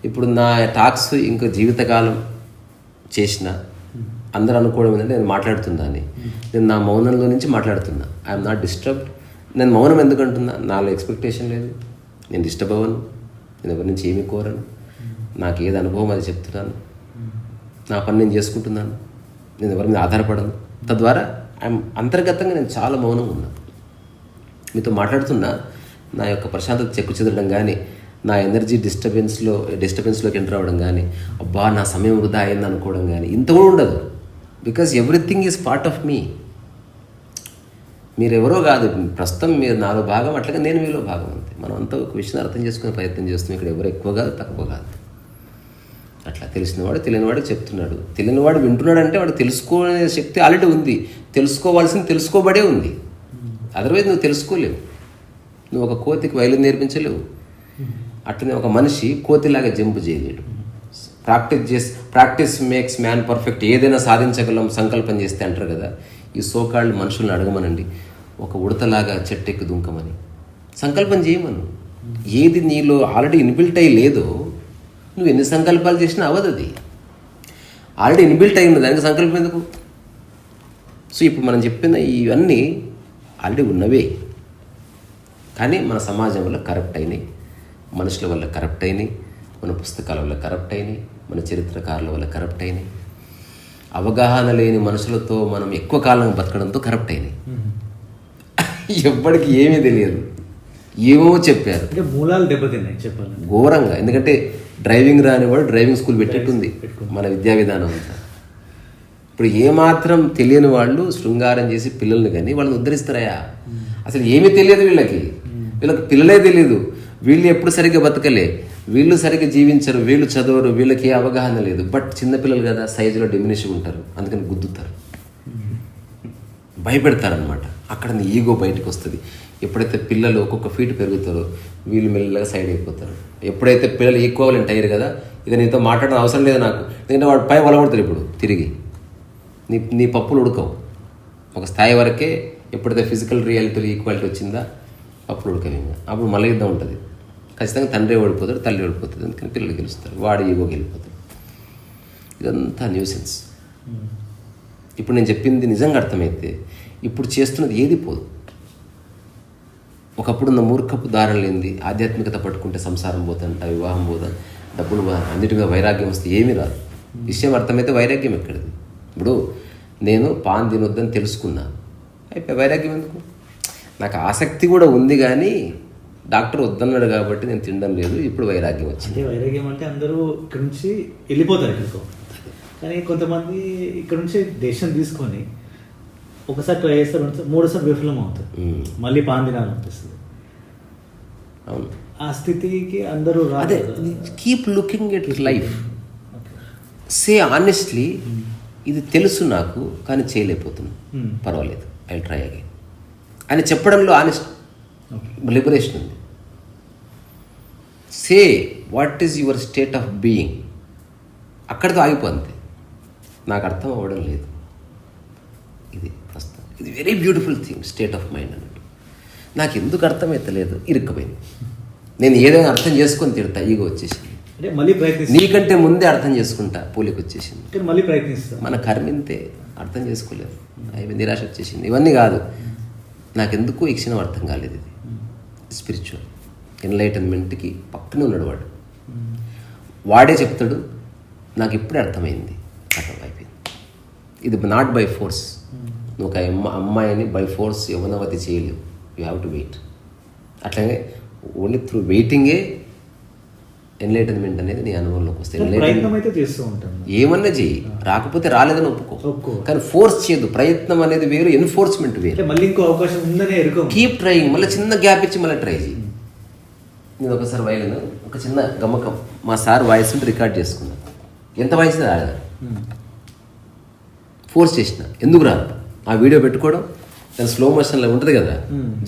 B: ఇప్పుడు నా టాక్స్ ఇంకో జీవితకాలం చేసిన అందరూ అనుకోవడం ఏంటంటే నేను మాట్లాడుతున్నా అని. నేను నా మౌనంలో నుంచి మాట్లాడుతున్నా. I'm not disturbed. నేను మౌనం ఎందుకు అంటున్నా? నాలో ఎక్స్పెక్టేషన్ లేదు, నేను డిస్టర్బ్ అవ్వను, నేను ఎవరి నుంచి ఏమి కోరను, నాకు ఏది అనుభవం అది చెప్తున్నాను, నా పని నేను చేసుకుంటున్నాను, నేను ఎవరి మీద ఆధారపడను. తద్వారా అంతర్గతంగా నేను చాలా మౌనంగా ఉన్నాను. మీతో మాట్లాడుతున్నా నా యొక్క ప్రశాంతత చెక్కు చెదరడం కానీ, నా ఎనర్జీ డిస్టర్బెన్స్లోకి ఎంటర్ అవ్వడం కానీ, అబ్బా నా సమయం వృధా అయింది అనుకోవడం కానీ ఇంత కూడా ఉండదు. Because everything is part of me. మీరెవరో కాదు, ప్రస్తుతం మీరు నాలో భాగం, అట్లాగే నేను మీలో భాగం అంతే. మనం అంతా ఒక విషయాన్ని అర్థం చేసుకునే ప్రయత్నం చేస్తున్నాం. ఇక్కడ ఎవరు ఎక్కువ కాదు, తక్కువ కాదు. అట్లా తెలిసినవాడు తెలియనివాడు చెప్తున్నాడు. తెలియనివాడు వింటున్నాడు అంటే వాడు తెలుసుకునే శక్తి ఆల్రెడీ ఉంది. తెలుసుకోవాల్సింది తెలుసుకోబడే ఉంది. అదర్వైజ్ నువ్వు తెలుసుకోలేవు. నువ్వు ఒక కోతికి వైలిన్ నేర్పించలేవు. అట్లనే ఒక మనిషి కోతిలాగా జంపు చేయలేడు. Practice makes man perfect. ఏదైనా సాధించగలం సంకల్పం చేస్తే అంటారు కదా. ఈ సోకాళ్ళు మనుషుల్ని అడగమనండి, ఒక ఉడతలాగా చెట్టెక్కి దుంకమని సంకల్పం చేయమను. ఏది నీలో ఆల్రెడీ ఇన్బిల్ట్ అయ్యి లేదో నువ్వు ఎన్ని సంకల్పాలు చేసినా అవ్వదు. అది ఆల్రెడీ ఇన్బిల్ట్ అయి ఉంది, దానికి సంకల్పం ఎందుకు? సో ఇప్పుడు మనం చెప్పిన ఇవన్నీ ఆల్రెడీ ఉన్నవే, కానీ మన సమాజం వల్ల కరప్ట్ అయినాయి, మనుషుల వల్ల కరప్ట్ అయినాయి, మన పుస్తకాల వల్ల కరప్ట్ అయినాయి, మన చరిత్రకారుల వల్ల కరప్ట్ అయినాయి, అవగాహన లేని మనుషులతో మనం ఎక్కువ కాలం బతకడంతో కరప్ట్ అయినాయి. ఎవ్వడికి ఏమీ తెలియదు, ఏమో చెప్పారు.
C: అంటే మూలాలు దెబ్బతిన్నాయి చెప్పాలి
B: ఘోరంగా. ఎందుకంటే డ్రైవింగ్ రానివాడు డ్రైవింగ్ స్కూల్ పెట్టేట్టుంది మన విద్యా విధానం అంతా. ఇప్పుడు ఏమాత్రం తెలియని వాళ్ళు శృంగారం చేసి పిల్లల్ని కానీ వాళ్ళని ఉద్ధరిస్తారయా? అసలు ఏమీ తెలియదు వీళ్ళకి పిల్లలే తెలియదు. వీళ్ళు ఎప్పుడు సరిగ్గా బతకలే, వీళ్ళు సరిగ్గా జీవించరు, వీళ్ళు చదవరు, వీళ్ళకి ఏ అవగాహన లేదు. బట్ చిన్నపిల్లలు కదా, సైజులో డిమినిష్గా ఉంటారు, అందుకని గుద్దుతారు, భయపెడతారనమాట. అక్కడ నీ ఈగో బయటకు వస్తుంది. ఎప్పుడైతే పిల్లలు ఒక్కొక్క ఫీట్ పెరుగుతారో వీళ్ళు మెల్లగా సైడ్ అయిపోతారు. ఎప్పుడైతే పిల్లలు ఈక్వలెంట్ అయ్యారు కదా, ఇక నీతో మాట్లాడడం అవసరం లేదు నాకు, ఎందుకంటే వాడు పై వలగొడతారు. ఇప్పుడు తిరిగి నీ పప్పులు ఉడకవు. ఒక స్థాయి వరకే ఎప్పుడైతే ఫిజికల్ రియాలిటీ ఈక్వాలిటీ వచ్చిందా పప్పులు ఉడకవు. అప్పుడు మళ్ళీ యుద్ధం ఉంటుంది. ఖచ్చితంగా తండ్రి ఓడిపోతాడు, తల్లి ఓడిపోతుంది, అందుకని పిల్లలు గెలుస్తారు, వాడు ఈగో గెలిపోతాడు. ఇదంతా న్యూసెన్స్. ఇప్పుడు నేను చెప్పింది నిజంగా అర్థమైతే ఇప్పుడు చేస్తున్నది ఏది పోదు. ఒకప్పుడున్న మూర్ఖపు దారం లేనిది ఆధ్యాత్మికత పట్టుకుంటే సంసారం పోతంట, వివాహం పోతాం, డబ్బులు అన్నిటిగా వైరాగ్యం వస్తే ఏమీ రాదు. విషయం అర్థమైతే వైరాగ్యం ఎక్కడిది? ఇప్పుడు నేను పాన్ తినొద్దని తెలుసుకున్నా, అయిపోయి వైరాగ్యం ఎందుకు? నాకు ఆసక్తి కూడా ఉంది కానీ డాక్టర్ వద్దన్నాడు కాబట్టి నేను తినడం లేదు, ఇప్పుడు వైరాగ్యం వచ్చింది.
C: అంటే వైరాగ్యం అంటే అందరూ ఇక్కడ నుంచి వెళ్ళిపోతారు ఎక్కడికో, కానీ కొంతమంది ఇక్కడ నుంచి దేశం తీసుకొని ఒకసారి ట్రై చేస్తారు, మూడోసారి విఫలం అవుతారు, మళ్ళీ పాన్ తినాలనిపిస్తుంది.
B: అవును,
C: ఆ స్థితికి అందరూ
B: అదే. Keep looking at life, say honestly ఇది తెలుసు నాకు కానీ చేయలేకపోతున్నా, పర్వాలేదు, ఐ ట్రై అగైన్ అని చెప్పడంలో ఆనెస్ట్ లిబరేషన్ ఉంది. Say what is your state of being, అక్కడితో ఆగిపోతుంది. నాకు అర్థం అవ్వడం లేదు, ఇది ప్రస్తుతం ఇది very beautiful thing, state of mind అన్నట్టు. నాకు ఎందుకు అర్థమైతలేదు, ఇరుక్కుపోయింది. నేను ఏదైనా అర్థం చేసుకొని తిడతా, ఈగో వచ్చేసింది.
C: అంటే మళ్ళీ ప్రయత్నిస్తా,
B: నీకంటే ముందే అర్థం చేసుకుంటా, పూలికి వచ్చేసింది.
C: మళ్ళీ ప్రయత్నిస్తా.
B: మన కర్మింతే అర్థం చేసుకోలేదు, అవి నిరాశ వచ్చేసింది. ఇవన్నీ కాదు, నాకెందుకు ఈ క్షణం అర్థం కాలేదు. ఇది స్పిరిచువల్ ఎన్లైటన్మెంట్కి పక్కనే ఉన్నాడు వాడు. వాడే చెప్తాడు నాకు ఇప్పుడే అర్థమైంది, అర్థం అయిపోయింది. ఇది నాట్ బై ఫోర్స్. నువ్వు ఒక అమ్మాయిని బై ఫోర్స్ యవనవతి చేయలేవు, యూ హ్యావ్ టు వెయిట్. అట్లాగే ఓన్లీ త్రూ వెయిటింగే ఎన్లైటన్మెంట్ అనేది నీ అనుభవంలోకి వస్తుంది. ఏమన్నా చెయ్యి, రాకపోతే రాలేదని ఒప్పుకో, కానీ ఫోర్స్ చేయదు. ప్రయత్నం అనేది వేరు, ఎన్ఫోర్స్మెంట్ వేరు.
C: మళ్ళీ ఇంకో అవకాశం ఉందనే
B: కీప్ ట్రయింగ్. మళ్ళీ చిన్న గ్యాప్ ఇచ్చి మళ్ళీ ట్రై చేయి. నేను ఒకసారి వైలిన్ ఒక చిన్న గమ్మకం మా సార్ వాయిస్ ఉంటే రికార్డ్ చేసుకున్నా, ఎంత వాయిస్తే రాలేదు, ఫోర్స్ చేసిన, ఎందుకు రాదు? ఆ వీడియో పెట్టుకోవడం, దాని స్లో మోషన్లో ఉంటుంది కదా,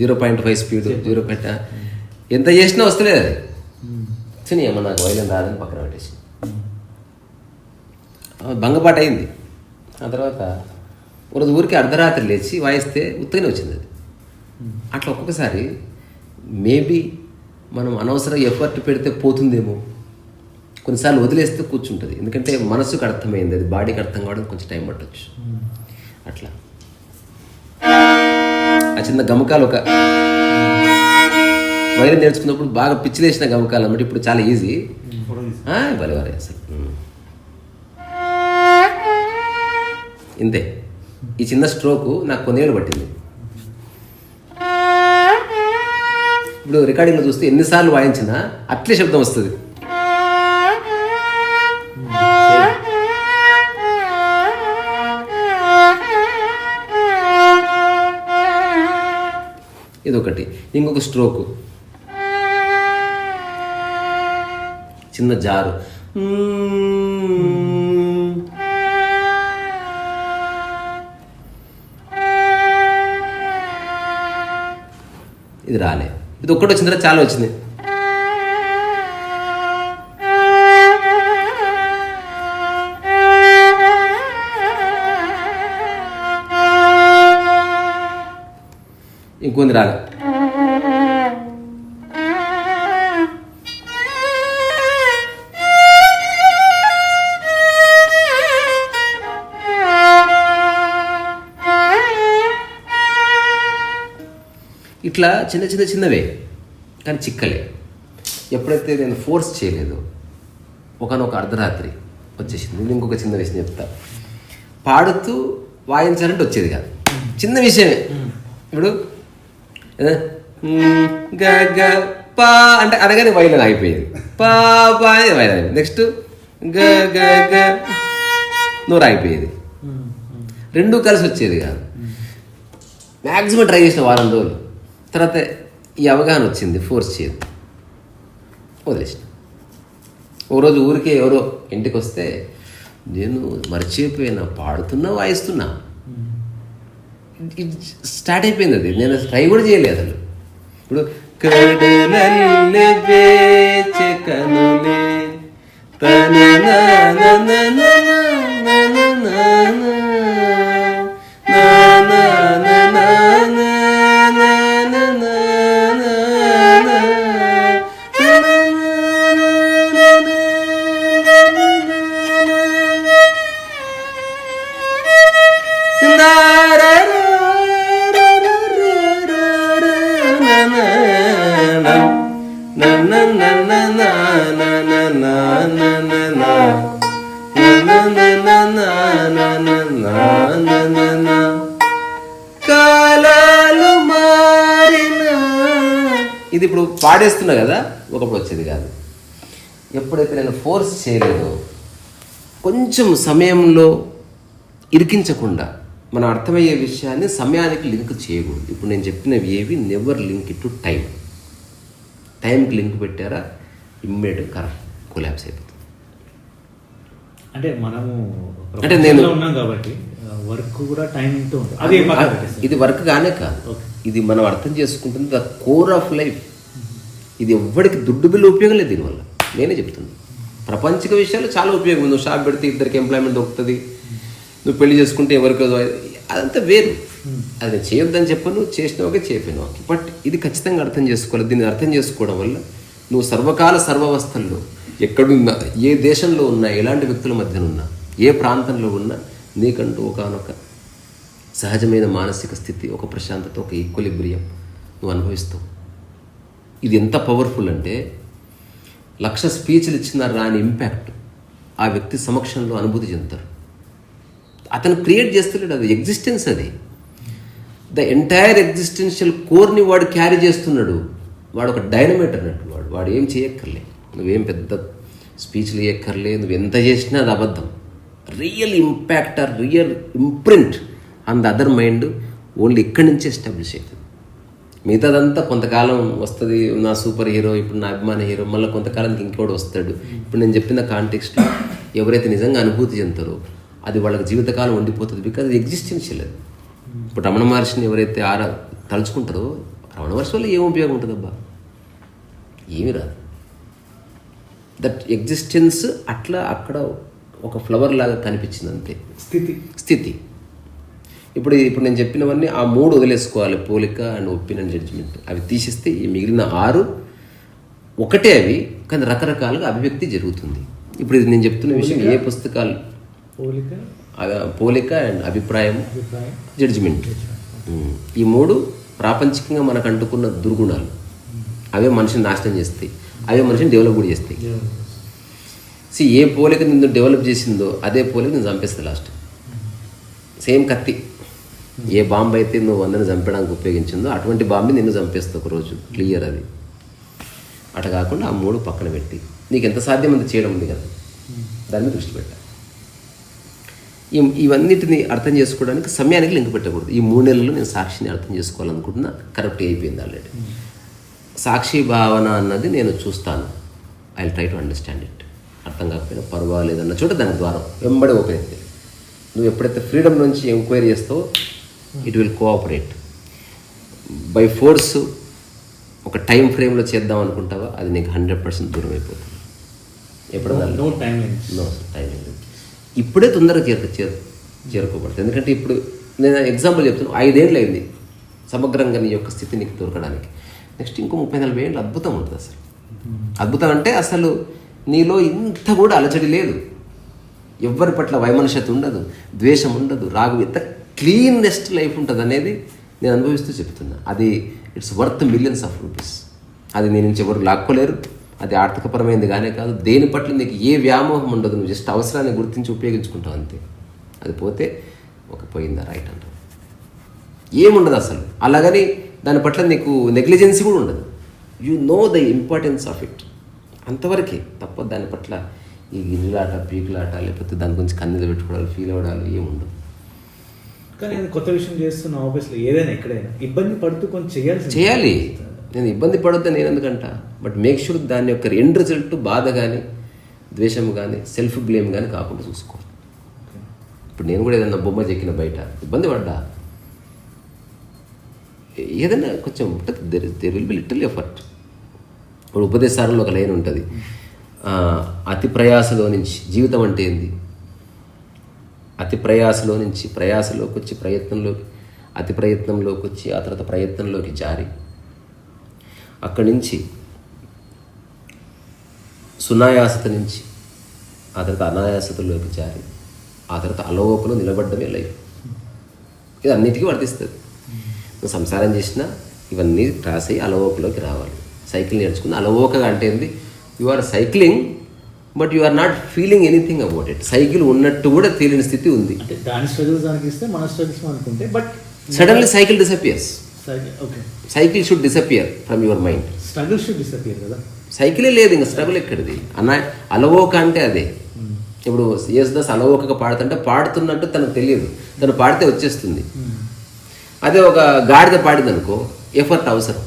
B: 0.5 స్పీడ్, 0. ఎంత చేసినా వస్తలేదు అది. సరే ఏమో నాకు వైలిన్ రాదని పక్కన పెట్టేసి భంగపాటు అయింది. ఆ తర్వాత ఒకరోజు ఊరికి అర్ధరాత్రి లేచి వాయిస్తే ఉత్తగానే వచ్చింది అది. అట్లా ఒక్కొక్కసారి మేబీ మనం అనవసరం ఎఫర్ట్ పెడితే పోతుందేమో, కొన్నిసార్లు వదిలేస్తే కూర్చుంటుంది. ఎందుకంటే మనసుకు అర్థమైంది, అది బాడీకి అర్థం కావడం కొంచెం టైం పట్టవచ్చు. అట్లా ఆ చిన్న గమకాలు, ఒక వైలిన్ నేర్చుకున్నప్పుడు బాగా పిచ్చిలేసిన గమకాలు అన్నమాట. ఇప్పుడు చాలా ఈజీ, భలే అసలు ఇంతే. ఈ చిన్న స్ట్రోకు నాకు కొన్నేళ్ళు పట్టింది. ఇప్పుడు రికార్డింగ్లో చూస్తే ఎన్నిసార్లు వాయించినా అట్లే శబ్దం వస్తుంది. ఇదొకటి. ఇంకొక స్ట్రోకు, చిన్న జారు, ఇది రాలే. ఇది ఒక్కటి వచ్చిన తర్వాత చాలా వచ్చింది. ఇంకొంది రాలే. ఇట్లా చిన్న చిన్న చిన్నవే కానీ చిక్కలే. ఎప్పుడైతే నేను ఫోర్స్ చేయలేదు, ఒకనొక అర్ధరాత్రి వచ్చేసింది. నేను ఇంకొక చిన్న విషయం చెప్తా. పాడుతూ వాయించాలంటే వచ్చేది కాదు, చిన్న విషయమే. ఇప్పుడు గ గ పా అంటే అనగానే వైలన్ అయిపోయేది, పా పా వైలన్ అయిపోయింది. నెక్స్ట్ గ గ గ నోరు అయిపోయేది, రెండూ కలిసి వచ్చేది కాదు. మ్యాక్సిమం ట్రై చేసిన వారం రోజులు తర్వాత ఈ అవగాహన వచ్చింది, ఫోర్స్ చేయదు, వదిలేసిన. ఓ రోజు ఊరికే ఎవరో ఇంటికి వస్తే నేను మర్చిపోయినా, పాడుతున్నా వాయిస్తున్నా, స్టార్ట్ అయిపోయింది. అది నేను ట్రై కూడా చేయలేదు అసలు. ఇప్పుడు కడలల్లె వేచె కనులే కాలాలు మారినా, ఇది ఇప్పుడు పాడేస్తున్నా కదా, ఒకప్పుడు వచ్చేది కాదు. ఎప్పుడైతే నేను ఫోర్స్ చేయలేదో, కొంచెం సమయంలో ఇరికించకుండా మనం అర్థమయ్యే విషయాన్ని సమయానికి లింక్ చేయకూడదు. ఇప్పుడు నేను చెప్పినవి ఏవి never link it to time. టైంకి లింక్ పెట్టారా ఇమ్మీడియట్ కరెక్ట్ కొలాప్స్ అయిపోతుంది.
C: అంటే మనము
B: అంటే నేను
C: ఉన్నాం కాబట్టి వర్క్ కూడా టైమింగ్తో ఉంటుంది. అది
B: ఇది వర్క్ గానే కాదు, ఇది మనం అర్థం చేసుకుంటుంది ద కోర్ ఆఫ్ లైఫ్. ఇది ఎవ్వడికి దుడ్డు బిల్లు ఉపయోగం లేదు దీనివల్ల. నేనే చెప్తున్నాను, ప్రపంచిక విషయాలు చాలా ఉపయోగం ఉంది. నువ్వు షాప్ పెడితే ఇద్దరికి ఎంప్లాయ్మెంట్ దొరుకుతుంది, నువ్వు పెళ్లి చేసుకుంటే ఎవరికి, అదంతా వేరు. అది నేను చేయొద్దని చెప్పను, చేసినవాకే చెప్పిన. బట్ ఇది ఖచ్చితంగా అర్థం చేసుకోవాలి. దీన్ని అర్థం చేసుకోవడం వల్ల నువ్వు సర్వకాల సర్వావస్థల్లో ఎక్కడున్నా, ఏ దేశంలో ఉన్నా, ఎలాంటి వ్యక్తుల మధ్యన ఉన్నా, ఏ ప్రాంతంలో ఉన్నా, నీకంటూ ఒకనొక సహజమైన మానసిక స్థితి, ఒక ప్రశాంతత, ఒక ఈక్వలిబ్రియం నువ్వు అనుభవిస్తావు. ఇది ఎంత పవర్ఫుల్ అంటే 1,00,000 స్పీచ్లు ఇచ్చిన రాని ఇంపాక్ట్ ఆ వ్యక్తి సమక్షంలో అనుభూతి చెందుతారు. అతను క్రియేట్ చేస్తున్నాడు, అది ఎగ్జిస్టెన్స్. అది ద ఎంటైర్ ఎగ్జిస్టెన్షియల్ కోర్ని వాడు క్యారీ చేస్తున్నాడు. వాడు ఒక డైనమైట్ అన్నట్టు. వాడు ఏం చేయక్కర్లే, నువ్వేం పెద్ద స్పీచ్లు చేయక్కర్లే, నువ్వు ఎంత చేసినా అది అబద్ధం. Real impact or real imprint on the other mind only ఇక్కడి నుంచి ఎస్టాబ్లిష్ అవుతుంది. మిగతాదంతా కొంతకాలం వస్తుంది. నా సూపర్ హీరో, ఇప్పుడు నా అభిమాన హీరో, మళ్ళీ కొంతకాలానికి ఇంకోటి వస్తాడు. ఇప్పుడు నేను చెప్పిన కాంటెక్స్ట్లో ఎవరైతే నిజంగా అనుభూతి చెందుతారో అది వాళ్ళకి జీవితకాలం ఉండిపోతుంది. బికాజ్ అది ఎగ్జిస్టెన్షియల్. అది ఇప్పుడు రమణ మహర్షిని ఎవరైతే తలుచుకుంటారో, రమణ మహర్షి వల్ల ఏం ఉపయోగం ఉంటుందబ్బా? ఏమి రాదు. దట్ ఎగ్జిస్టెన్స్ అట్లా అక్కడ ఒక ఫ్లవర్ లాగా కనిపించింది అంతే. స్థితి ఇప్పుడు నేను చెప్పినవన్నీ ఆ 3 వదిలేసుకోవాలి, పోలిక అండ్ ఒపీనియన్, జడ్జిమెంట్. అవి తీసేస్తే ఈ మిగిలిన 6 ఒకటే అవి, కానీ రకరకాలుగా అభివ్యక్తి జరుగుతుంది. ఇప్పుడు ఇది నేను చెప్తున్న విషయం ఏ పుస్తకాలు, పోలిక అండ్ అభిప్రాయం, జడ్జిమెంట్, ఈ 3 ప్రాపంచికంగా మనకు అంటుకున్న దుర్గుణాలు. అవే మనిషిని నాశనం చేస్తాయి, అవే మనిషిని డెవలప్ కూడా చేస్తాయి. ఏ పోలిక నిన్ను డెవలప్ చేసిందో అదే పోలిక నేను చంపేస్తాను లాస్ట్. సేమ్ కత్తి, ఏ బాంబు అయితే నువ్వు 100ని చంపడానికి ఉపయోగించిందో అటువంటి బాంబు నిన్ను చంపేస్తావు ఒకరోజు. క్లియర్ అది. అట్లా కాకుండా ఆ 3 పక్కన పెట్టి నీకు ఎంత సాధ్యం అంత చేయడం ఉంది కదా, దాన్ని దృష్టి పెట్టాలి. ఇవన్నిటిని అర్థం చేసుకోవడానికి సమయానికి లింక్ పెట్టకూడదు. ఈ 3 నెలల్లో నేను సాక్షిని అర్థం చేసుకోవాలనుకుంటున్నా, కరెక్ట్ అయిపోయింది ఆల్రెడీ. సాక్షి భావన అన్నది నేను చూస్తాను, I will try to understand it. అర్థం కాకపోయినా పర్వాలేదన్న చోట దాని ద్వారం వెంబడి ఓపెన్ అవుతుంది. నువ్వు ఎప్పుడైతే ఫ్రీడమ్ నుంచి ఎంక్వైరీ చేస్తావో it will cooperate. By force ఒక టైం ఫ్రేమ్లో చేద్దాం అనుకుంటావా, అది నీకు 100% దూరం అయిపోతుంది. ఎప్పుడన్నా
C: నో టైం
B: టైం లేదు. ఇప్పుడే తొందరగా చేరుకోబడుతుంది. ఎందుకంటే ఇప్పుడు నేను ఎగ్జాంపుల్ చెప్తున్నాను, 5 ఏళ్ళు అయింది సమగ్రంగా నీ యొక్క స్థితి నీకు దొరకడానికి. నెక్స్ట్ ఇంకో 30-40 ఏళ్ళు అద్భుతం ఉంటుంది. అసలు అద్భుతం అంటే అసలు నీలో ఇంత కూడా అలచడి లేదు, ఎవ్వరి పట్ల వైమనస్యత ఉండదు, ద్వేషం ఉండదు, రాగు, ఎంత క్లీనెస్ట్ లైఫ్ ఉంటుంది అనేది నేను అనుభవిస్తూ చెప్తున్నా. అది it's worth millions of rupees. అది నేను నుంచి ఎవరు లాక్కోలేరు. అది ఆర్థికపరమైనది కానీ కాదు, దేని పట్ల నీకు ఏ వ్యామోహం ఉండదు. నువ్వు జస్ట్ అవసరాన్ని గుర్తించి ఉపయోగించుకుంటావు అంతే. అది పోతే పోయిందా రైట్ అంటావు, ఏముండదు అసలు. అలాగని దాని పట్ల నీకు నెగ్లిజెన్సీ కూడా ఉండదు. You know the importance of it, అంతవరకే తప్ప దాని పట్ల ఈ గిన్నెలాట పీకులాట లేకపోతే దాని గురించి కన్నీళ్ళు పెట్టుకోవడాలు ఫీల్ అవ్వడాలు ఏముండదు.
C: కానీ అది కొత్త విషయం చేస్తున్నా, ఆబ్వియస్లీ ఏదైనా ఎక్కడైనా ఇబ్బంది పడుతూ కొంచెం
B: చేయాలి. నేను ఇబ్బంది పడొద్దని నేను ఎందుకంట, బట్ మేక్ షూర్ దాని యొక్క ఎండ్ రిజల్ట్ బాధ కానీ ద్వేషం కానీ సెల్ఫ్ బ్లేమ్ కానీ కాకుండా చూసుకో. ఇప్పుడు నేను కూడా ఏదైనా బొమ్మ చెక్కిన బయట ఇబ్బంది పడ్డా, ఏదైనా కొంచెం ఉంటుంది, there will be little effort. ఇప్పుడు ఉపదేశాలలో ఒక లైన్ ఉంటుంది, అతి ప్రయాసలో నుంచి జీవితం అంటే ఏంది, అతి ప్రయాసలో నుంచి ప్రయాసలోకి వచ్చి ప్రయత్నంలోకి, అతి ప్రయత్నంలోకి వచ్చి ఆ తర్వాత ప్రయత్నంలోకి జారి, అక్కడి నుంచి సునాయాసత నుంచి ఆ తర్వాత అనాయాసతలోకి జారి ఆ తర్వాత అలవోకలో నిలబడ్డమే లైఫ్. ఇది అన్నిటికీ వర్తిస్తుంది. నువ్వు సంసారం చేసినా ఇవన్నీ క్రాస్ అయ్యి అలవోకలోకి రావాలి. సైకిల్ నేర్చుకున్న అలవోకగా అంటే ఏంది, you are cycling but you are not feeling anything about it. Cycle ఉన్నట్టు కూడా తెలియని స్థితి ఉంది.
C: అంటే దాని స్ట్రగుల్స్ దానికి ఇస్తే మన స్ట్రగుల్స్ అనుకుంటే, but
B: suddenly cycle disappears.
C: Okay,
B: cycle should disappear from your mind.
C: Struggle should disappear కదా.
B: సైకిలే లేదు, ఇంకా స్ట్రగుల్ ఎక్కడిది అలవోక అంటే అదే. ఇప్పుడు యేసుదాస్ అలవోకగా పాడుతుంటే పాడుతున్నట్టు తనకు తెలియదు, తను పాడితే వచ్చేస్తుంది. అదే ఒక గాడిద పాడింది అనుకో, ఎఫర్ట్ అవసరం.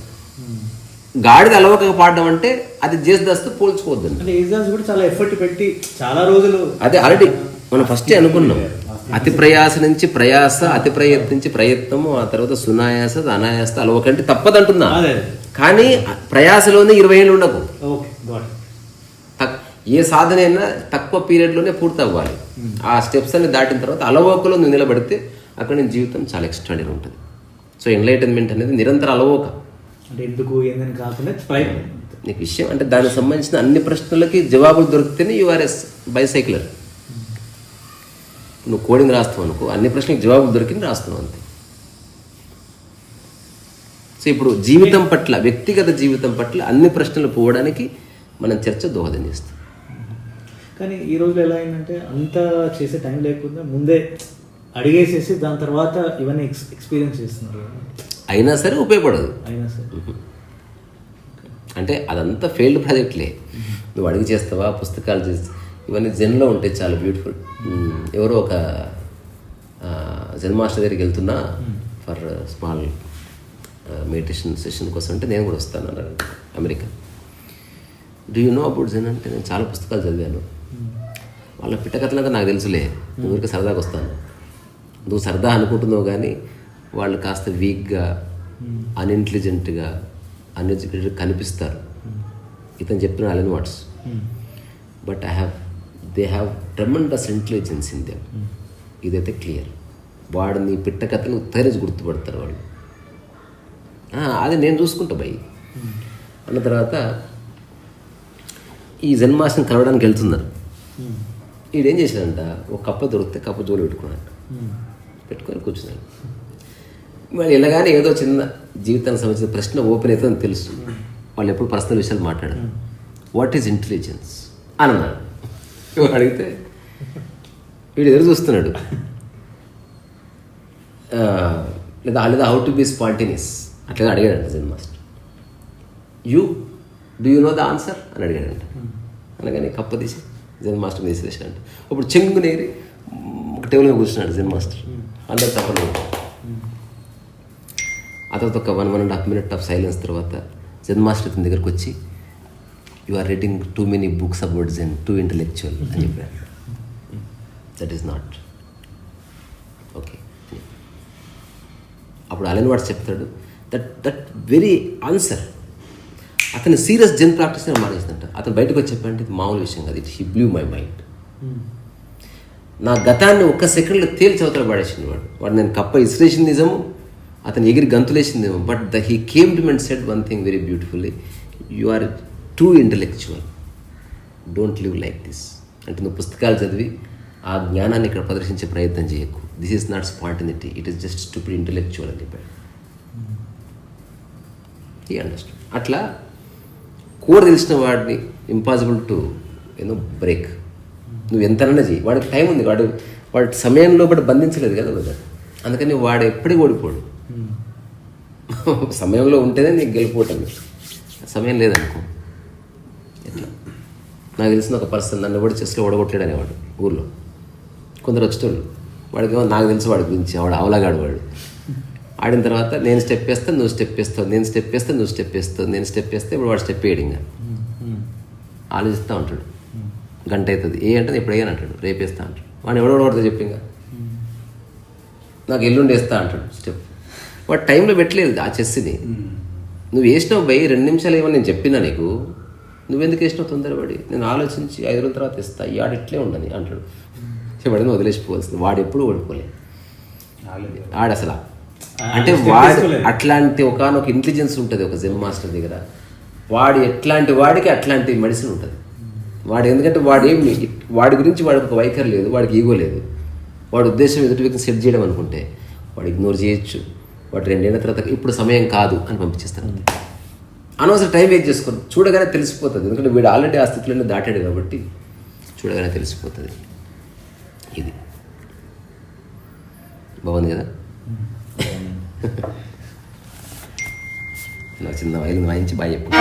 B: గాడిద అలవోకగా పాడడం అంటే అది యేసుదాస్తో పోల్చుకోవద్దు.
C: అంటే యేసుదాస్ కూడా చాలా ఎఫర్ట్ పెట్టి చాలా రోజులు,
B: అదే ఆల్రెడీ మనం ఫస్టే అనుకున్నాం, అతి ప్రయాస నుంచి ప్రయాస, అతి ప్రయత్నించి ప్రయత్నము, ఆ తర్వాత సునాయాస అనాయాస అలవోక అంటే తప్పదంటున్నా. కానీ ప్రయాసలోనే 20 ఏళ్ళు ఉండకు. ఏ సాధన అయినా తక్కువ పీరియడ్లోనే పూర్తి అవ్వాలి. ఆ స్టెప్స్ అన్ని దాటిన తర్వాత అలవోకలో నువ్వు నిలబడితే అక్కడ నీ జీవితం చాలా ఎక్స్ట్రాడినరీ ఉంటుంది. సో ఎన్లైటన్మెంట్ అనేది నిరంతర అలవోక.
C: అంటే ఎందుకు ఏందని కాకుండా
B: నీకు విషయం అంటే దానికి సంబంధించిన అన్ని ప్రశ్నలకి జవాబులు దొరికితేనే యూఆర్ఎస్ బైసైక్లర్. నువ్వు కోడింగ్ రాస్తావు అనుకో, అన్ని ప్రశ్నలకు జవాబులు దొరికింది రాస్తున్నావు అంతే. సో ఇప్పుడు జీవితం పట్ల, వ్యక్తిగత జీవితం పట్ల అన్ని ప్రశ్నలు పోవడానికి మనం చర్చ దోహదం చేస్తాం.
C: కానీ ఈ రోజులో ఎలా అయిందంటే అంత చేసే టైం లేకుండా ముందే అడిగేసేసి దాని తర్వాత ఇవన్నీ ఎక్స్పీరియన్స్ చేస్తున్నారు.
B: అయినా సరే ఉపయోగపడదు.
C: అయినా సరే
B: అంటే అదంతా ఫెయిల్డ్ ప్రాజెక్ట్లే. నువ్వు అడిగి చేస్తావా, పుస్తకాలు చేసి ఇవన్నీ జెన్లో ఉంటే చాలా బ్యూటిఫుల్. ఎవరో ఒక జెన్ మాస్టర్ దగ్గరికి వెళ్తున్నా ఫర్ స్మాల్ మెడిటేషన్ సెషన్ కోసం, అంటే నేను కూడా వస్తాను అన్నారు America. Do you know about Zen అంటే నేను చాలా పుస్తకాలు చదివాను. వాళ్ళ పిట్టకథలంతా నాకు తెలుసులే, ఊరికి సరదాగా వస్తాను. నువ్వు సరదా అనుకుంటున్నావు కానీ వాళ్ళు కాస్త వీక్గా, అన్ఇంటెలిజెంట్గా, అన్ఎడ్యుకేటెడ్ కనిపిస్తారు. ఇతను చెప్తున్న Alan Watts, but they have tremendous intelligence in them. ఇదైతే క్లియర్. వాడు నీ పిట్టకథను ఉత్తరించి గుర్తుపడతారు వాళ్ళు. అది నేను చూసుకుంటా భయ్ అన్న తర్వాత ఈ జన్మాష్టమి కలవడానికి వెళ్తున్నారు. వీడేం చేశాడంట, ఒక కప్ప దొరికితే కప్ప జోలు పెట్టుకున్నాడు, పెట్టుకొని కూర్చున్నాడు. వాళ్ళు వెళ్ళగానే ఏదో చిన్న జీవితానికి సంబంధించిన ప్రశ్న ఓపెన్ అవుతుందని తెలుసు. వాళ్ళు ఎప్పుడు పర్సనల్ విషయాలు మాట్లాడారు. వాట్ ఈజ్ ఇంటెలిజెన్స్ అని అన్నాడు. అడిగితే వీడు ఎదురు చూస్తున్నాడు. లేదా హౌ టు బీ స్పాంటేనియస్ అట్లా అడిగాడంట Zen master. Do you know the answer అని అడిగాడంట. అనగానే కప్ప తీసి జెన్ మాస్టర్ తీసేసాడంట. అప్పుడు చెంగు నేరి ఒక ఒక టేబుల్ మీద కూర్చున్నాడు జెన్ మాస్టర్, అందరు చప్పట్లు కొట్టారు. ఆ తర్వాత ఒక 1.5 minutes ఆఫ్ సైలెన్స్ తర్వాత జెన్ మాస్టర్ ఇతని దగ్గరకు వచ్చి, you are reading too many books about Zen, too intellectual అని చెప్పారు. That is not okay. అప్పుడు అలెన్ వాట్స్ చెప్తాడు, దట్ వెరీ ఆన్సర్ అతను సీరియస్ జెన్ ప్రాక్టీస్ మానేసిందంట. అతను బయటకు వచ్చి చెప్పాడంటే ఇది మామూలు విషయం కాదు, it he blew my mind. నా గతాన్ని ఒక్క సెకండ్లో తేల్చి అవతల పడేసింది వాడు నేను కప్ప ఇసిరేసింది నిజము, అతను ఎగిరి గంతులేసిందేమో, but he came to and said one thing very beautifully, you are too intellectual, don't live like this. అంటే నువ్వు పుస్తకాలు చదివి ఆ జ్ఞానాన్ని ఇక్కడ ప్రదర్శించే ప్రయత్నం చేయకు. This is not spontaneity, it is just stupid intellectual అని చెప్పాడు. ఈ అండర్స్టాండ్. అట్లా కోర్ తెలిసిన వాడిని ఇంపాసిబుల్ టు బ్రేక్. నువ్వు ఎంతనన్నా చెయ్యి, వాడికి టైం ఉంది, వాడి సమయంలో బట్టి బంధించలేదు కదా కదా, అందుకని వాడు ఎప్పటికీ ఓడిపోడు. సమయంలో ఉంటేనే నీకు గెలిపోవటం, సమయం లేదనుకో. ఎట్లా నాకు తెలిసిన ఒక పర్సన్ నన్ను కూడా చెస్లో ఓడగొట్టాడు అనేవాడు ఊర్లో. కొందరు వచ్చేటోళ్ళు, వాడికేమో నాకు తెలుసు వాడి గురించి, వాడు అవలగాడు వాడు. ఆడిన తర్వాత నేను స్టెప్ వేస్తాను, నువ్వు స్టెప్ వేస్తావు, నేను స్టెప్ వేస్తాను, నువ్వు స్టెప్ వేస్తావు, నేను స్టెప్ వేస్తే ఇప్పుడు వాడు స్టెప్ వేయడు. ఇంకా ఆలోచిస్తూ ఉంటాడు, గంట అవుతుంది, అంటే ఎప్పుడు వేయని అంటాడు, రేపు వేస్తా అంటాడు. వాడు ఎవడో పడుతుంది చెప్పి, ఇంకా నాకు ఎల్లుండి వేస్తా అంటాడు స్టెప్. వాడు టైంలో పెట్టలేదు ఆ చెస్ని. నువ్వు వేసినావు భయ్ 2 నిమిషాలు ఏమని నేను చెప్పినా నీకు, నువ్వెందుకు వేసినావు తొందరపడి, నేను ఆలోచించి 5 రోజుల తర్వాత ఇస్తా, ఈ ఆడ ఇట్లే ఉండని అంటాడు. వాడిని వదిలేసిపోవాల్సింది. వాడు ఎప్పుడు ఓడిపోలేదు ఆడు అసలు. అంటే వాడు అట్లాంటి ఒకనొక ఇంటెలిజెన్స్ ఉంటుంది ఒక జెన్ మాస్టర్ దగ్గర. వాడు ఎట్లాంటి వాడికి అట్లాంటి మెడిసిన్ ఉంటుంది. వాడు ఎందుకంటే వాడి గురించి వాడికి ఒక వైఖరి లేదు, వాడికి ఈగో లేదు. వాడి ఉద్దేశం ఎదుటి వ్యక్తిని సెట్ చేయడం అనుకుంటే వాడు ఇగ్నోర్ చేయొచ్చు. వాడు 2 ఏళ్ల తర్వాత ఇప్పుడు సమయం కాదు అని పంపించేస్తాను. అనవసరం టైం వేస్ట్ చేసుకోండి, చూడగానే తెలిసిపోతుంది. ఎందుకంటే వీడు ఆల్రెడీ ఆ స్థితిలోనే దాటాడు కాబట్టి చూడగానే తెలిసిపోతుంది. ఇది బాగుంది కదా. నాకు చిన్న వైలిన్ వాయించి బాగా చెప్పు.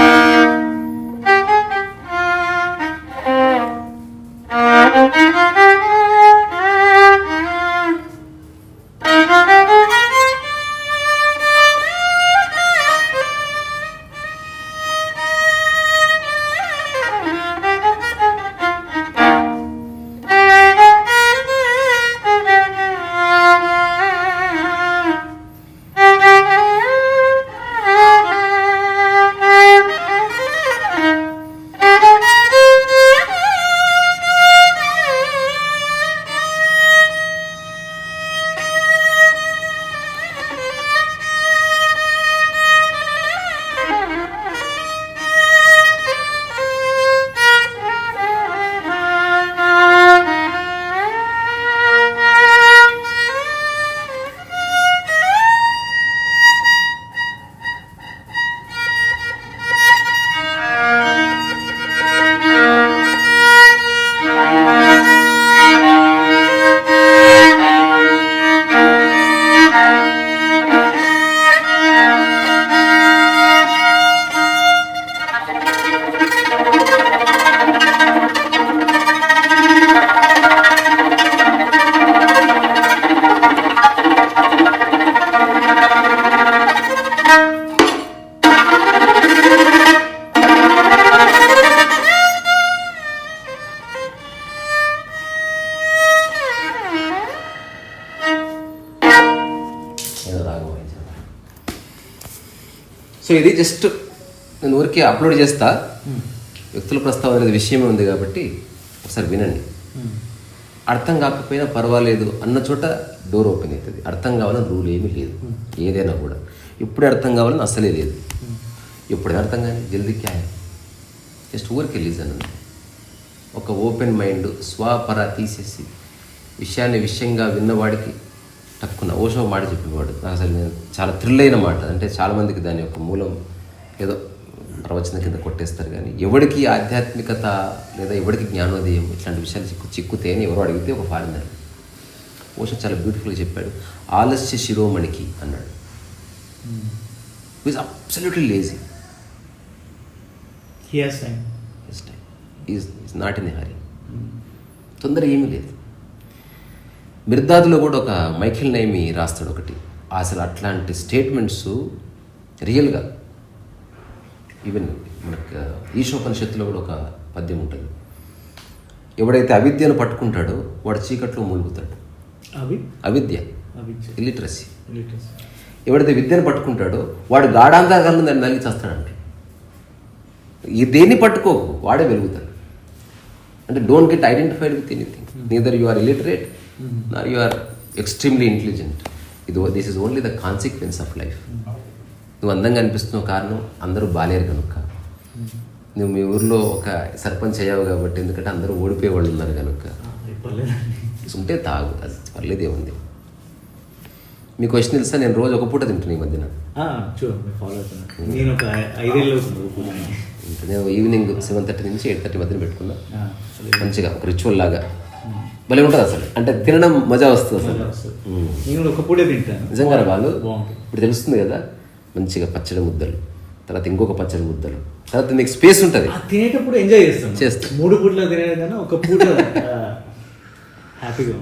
B: సో ఇది జస్ట్ నేను ఊరికే అప్లోడ్ చేస్తా. వ్యక్తుల ప్రస్తావన అనేది విషయమే ఉంది కాబట్టి ఒకసారి వినండి. అర్థం కాకపోయినా పర్వాలేదు అన్న చోట డోర్ ఓపెన్ అవుతుంది. అర్థం కావాలని రూల్ ఏమీ లేదు. ఏదైనా కూడా ఇప్పుడే అర్థం కావాలని అసలే లేదు. ఎప్పుడైనా అర్థం కానీ జల్దీ క్యాయ్ జస్ట్ ఊరికి లిజన్ అంతే. ఒక ఓపెన్ మైండ్ స్వపర తీసేసి విషయాన్ని విషయంగా విన్నవాడికి తక్కువ ఓషో మాట చెప్పేవాడు. అసలు నేను చాలా థ్రిల్ అయిన మాట. అంటే చాలామందికి దాని యొక్క మూలం ఏదో ప్రవచన కింద కొట్టేస్తారు. కానీ ఎవరికి ఆధ్యాత్మికత లేదా ఎవరికి జ్ఞానోదయం ఇట్లాంటి విషయాలు చిక్కుతే అని ఎవరో అడిగితే ఒక ఫారినర్ ఓషో చాలా బ్యూటిఫుల్గా చెప్పాడు. ఆలస్య శిరోమణికి అన్నాడు. Is absolutely lazy. Is not in a hurry. తొందర ఏమీ లేదు. మిర్దాదులో కూడా ఒక మైఖేల్ నైమి రాస్తాడు ఒకటి. అసలు అట్లాంటి స్టేట్మెంట్స్ రియల్గా ఈవెన్ మనకు ఈశోపనిషత్తులో కూడా ఒక పద్యం ఉంటుంది. ఎవడైతే అవిద్యను పట్టుకుంటాడో వాడు చీకట్లో మూలుగుతాడు. అవిద్య ఇల్లిటరసీ. ఎవడైతే విద్యను పట్టుకుంటాడో వాడు గాఢాంతకాలను దాన్ని నలిగి చేస్తాడంట. ఈ దేన్ని పట్టుకోకు వాడే వెలుగుతాడు. అంటే don't get identified with anything. Neither you are illiterate nor you are extremely intelligent. This is only the consequence of life. నువ్వు అందంగా అనిపిస్తున్నావు కారణం అందరూ బాలేరు కనుక. నువ్వు మీ ఊర్లో ఒక సర్పంచ్ అయ్యావు కాబట్టి, ఎందుకంటే అందరూ ఓడిపోయే వాళ్ళు ఉన్నారు కనుక. ఉంటే తాగు, అది పర్లేదు ఏముంది. మీ క్వశ్చన్ తెలుసా, నేను రోజు ఒక పూట తింటాను ఈ మధ్యన. నేను ఈవినింగ్ 7:30 నుంచి 8:30 మధ్యన పెట్టుకున్నా. మంచిగా ఒక రిచువల్ లాగా భలే ఉంటుంది అసలు. అంటే తినడం మజా వస్తుంది అసలు. నిజంగా వాళ్ళు ఇప్పుడు తెలుస్తుంది కదా, మంచిగా పచ్చడి ముద్దలు, తర్వాత ఇంకొక పచ్చడి ముద్దలు, తర్వాత నీకు స్పేస్ ఉంటుంది.
C: తినేటప్పుడు ఎంజాయ్ చేస్తాం. 3 పూటలు తినేది కన్నా ఒక పూట హ్యాపీగా.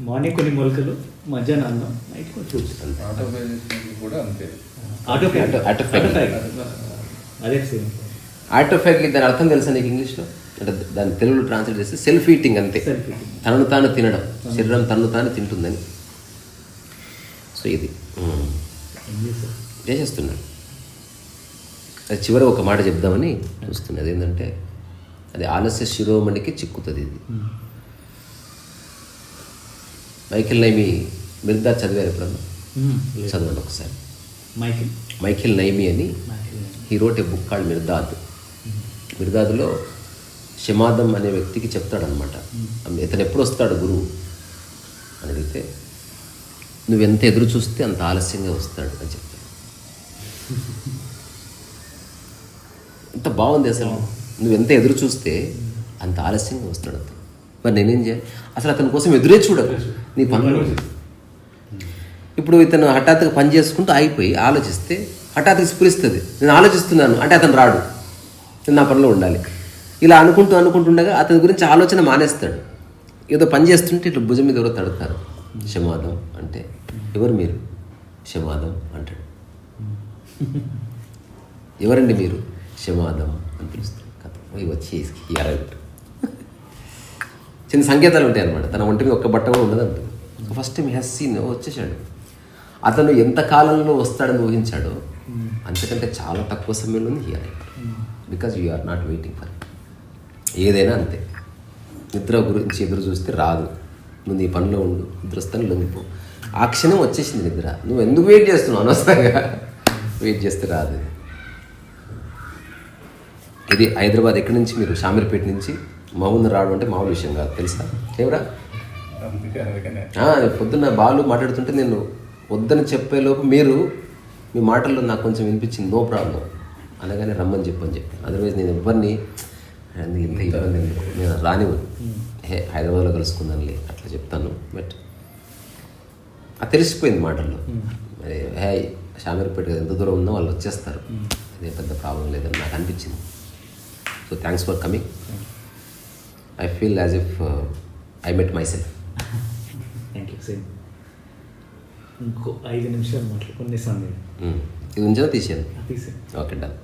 C: మార్నింగ్ కొన్ని మొలకలు, మధ్యాహ్నం అన్నం, నైట్ కొంచెం
B: ఆటోఫాగ్లీ దాని అర్థం తెలుసా నీకు ఇంగ్లీష్లో? అంటే దాని తెలుగులో ట్రాన్స్లేట్ చేస్తే సెల్ఫ్ ఈటింగ్ అంతే. తనను తాను తినడం, శరీరం తనను తాను తింటుందని. సో ఇది చేసేస్తున్నాడు. అది చివరి ఒక మాట చెప్దామని చూస్తున్నది. ఏంటంటే అది ఆలస్య శిరోమణికి చిక్కుతుంది. ఇది మైఖేల్ నైమి మిర్దాద్ చదివారు ఎప్పుడన్నా? చదవండి ఒకసారి. మైఖేల్ నైమి అని he wrote a book called Mirdad. మిర్దాద్లో షమాదం అనే వ్యక్తికి చెప్తాడనమాట, ఇతను ఎప్పుడు వస్తాడు గురువు అని అడిగితే, నువ్వెంత ఎదురు చూస్తే అంత ఆలస్యంగా వస్తాడు అని చెప్తాడు. ఎంత బాగుంది అసలు. నువ్వెంత ఎదురు చూస్తే అంత ఆలస్యంగా వస్తాడు అతను. మరి నేనేం చేయాలి? అసలు అతని కోసం ఎదురే చూడదు, నీ పనులు. ఇప్పుడు ఇతను హఠాత్తుగా పని చేసుకుంటూ ఆగిపోయి ఆలోచిస్తే హఠాత్తుగా స్ఫురిస్తుంది, నేను ఆలోచిస్తున్నాను అంటే అతను రాడు, నేను నా పనిలో ఉండాలి. ఇలా అనుకుంటుండగా అతని గురించి ఆలోచన మానేస్తాడు. ఏదో పని చేస్తుంటే ఇట్లా భుజం మీద ఎవరో తడతారు. షమాదం అంటే, ఎవరు మీరు? షమాదం అంటాడు. ఎవరండి మీరు? షమాదం అని పిలుస్తాడు. కథ వచ్చి అరగట్టు చిన్న సంకేతాలు ఉంటాయి అన్నమాట. తన ఒంటి మీద ఒక్క బట్ట కూడా ఉండదు అంటుంది. ఫస్ట్ టైం హ్యాస్ సీన్ వచ్చేసాడు. అతను ఎంత కాలంలో వస్తాడని ఊహించాడో అంతకంటే చాలా తక్కువ సమయంలో here. Because you are not waiting for. ఏదైనా అంతే. నిద్ర గురించి ఎదురు చూస్తే రాదు. నువ్వు నీ పనిలో ఉండు, నిద్ర వస్తాను లొంగిపో. ఆ క్షణం వచ్చేసింది నిద్ర. నువ్వు ఎందుకు వెయిట్ చేస్తున్నావు? అనవసరంగా వెయిట్ చేస్తే రాదు. ఇది హైదరాబాద్. ఎక్కడి నుంచి మీరు? షామీర్పేట నుంచి మహబూబ్ రావడం అంటే మామూలు విషయం కాదు, తెలుసా? ఏమరా పొద్దున్న బాలు మాట్లాడుతుంటే నేను వద్దని చెప్పేలోపు మీరు మీ మాటల్లో నాకు కొంచెం వినిపించింది, నో ప్రాబ్లం అనగానే రమ్మని చెప్పని చెప్పి. అదర్వైజ్ నేను ఎవరిని ఇంత ఇబ్బంది నేను రానివ్వను. హైదరాబాద్లో కలుసుకుందానులే అట్లా చెప్తాను. బట్ అది తెలిసిపోయింది మాటల్లో. మరి షామీర్పేట ఎంత దూరం ఉన్నా వాళ్ళు వచ్చేస్తారు, అదే పెద్ద ప్రాబ్లం లేదని నాకు అనిపించింది. So thanks for coming. I feel as if I met myself.
C: Thank you. Same. ఇంకో 5 నిమిషాలు మాట్లాడుకునే సమయం
B: ఇది ఉంచా తీసాను.
C: తీసే.
B: Okay done.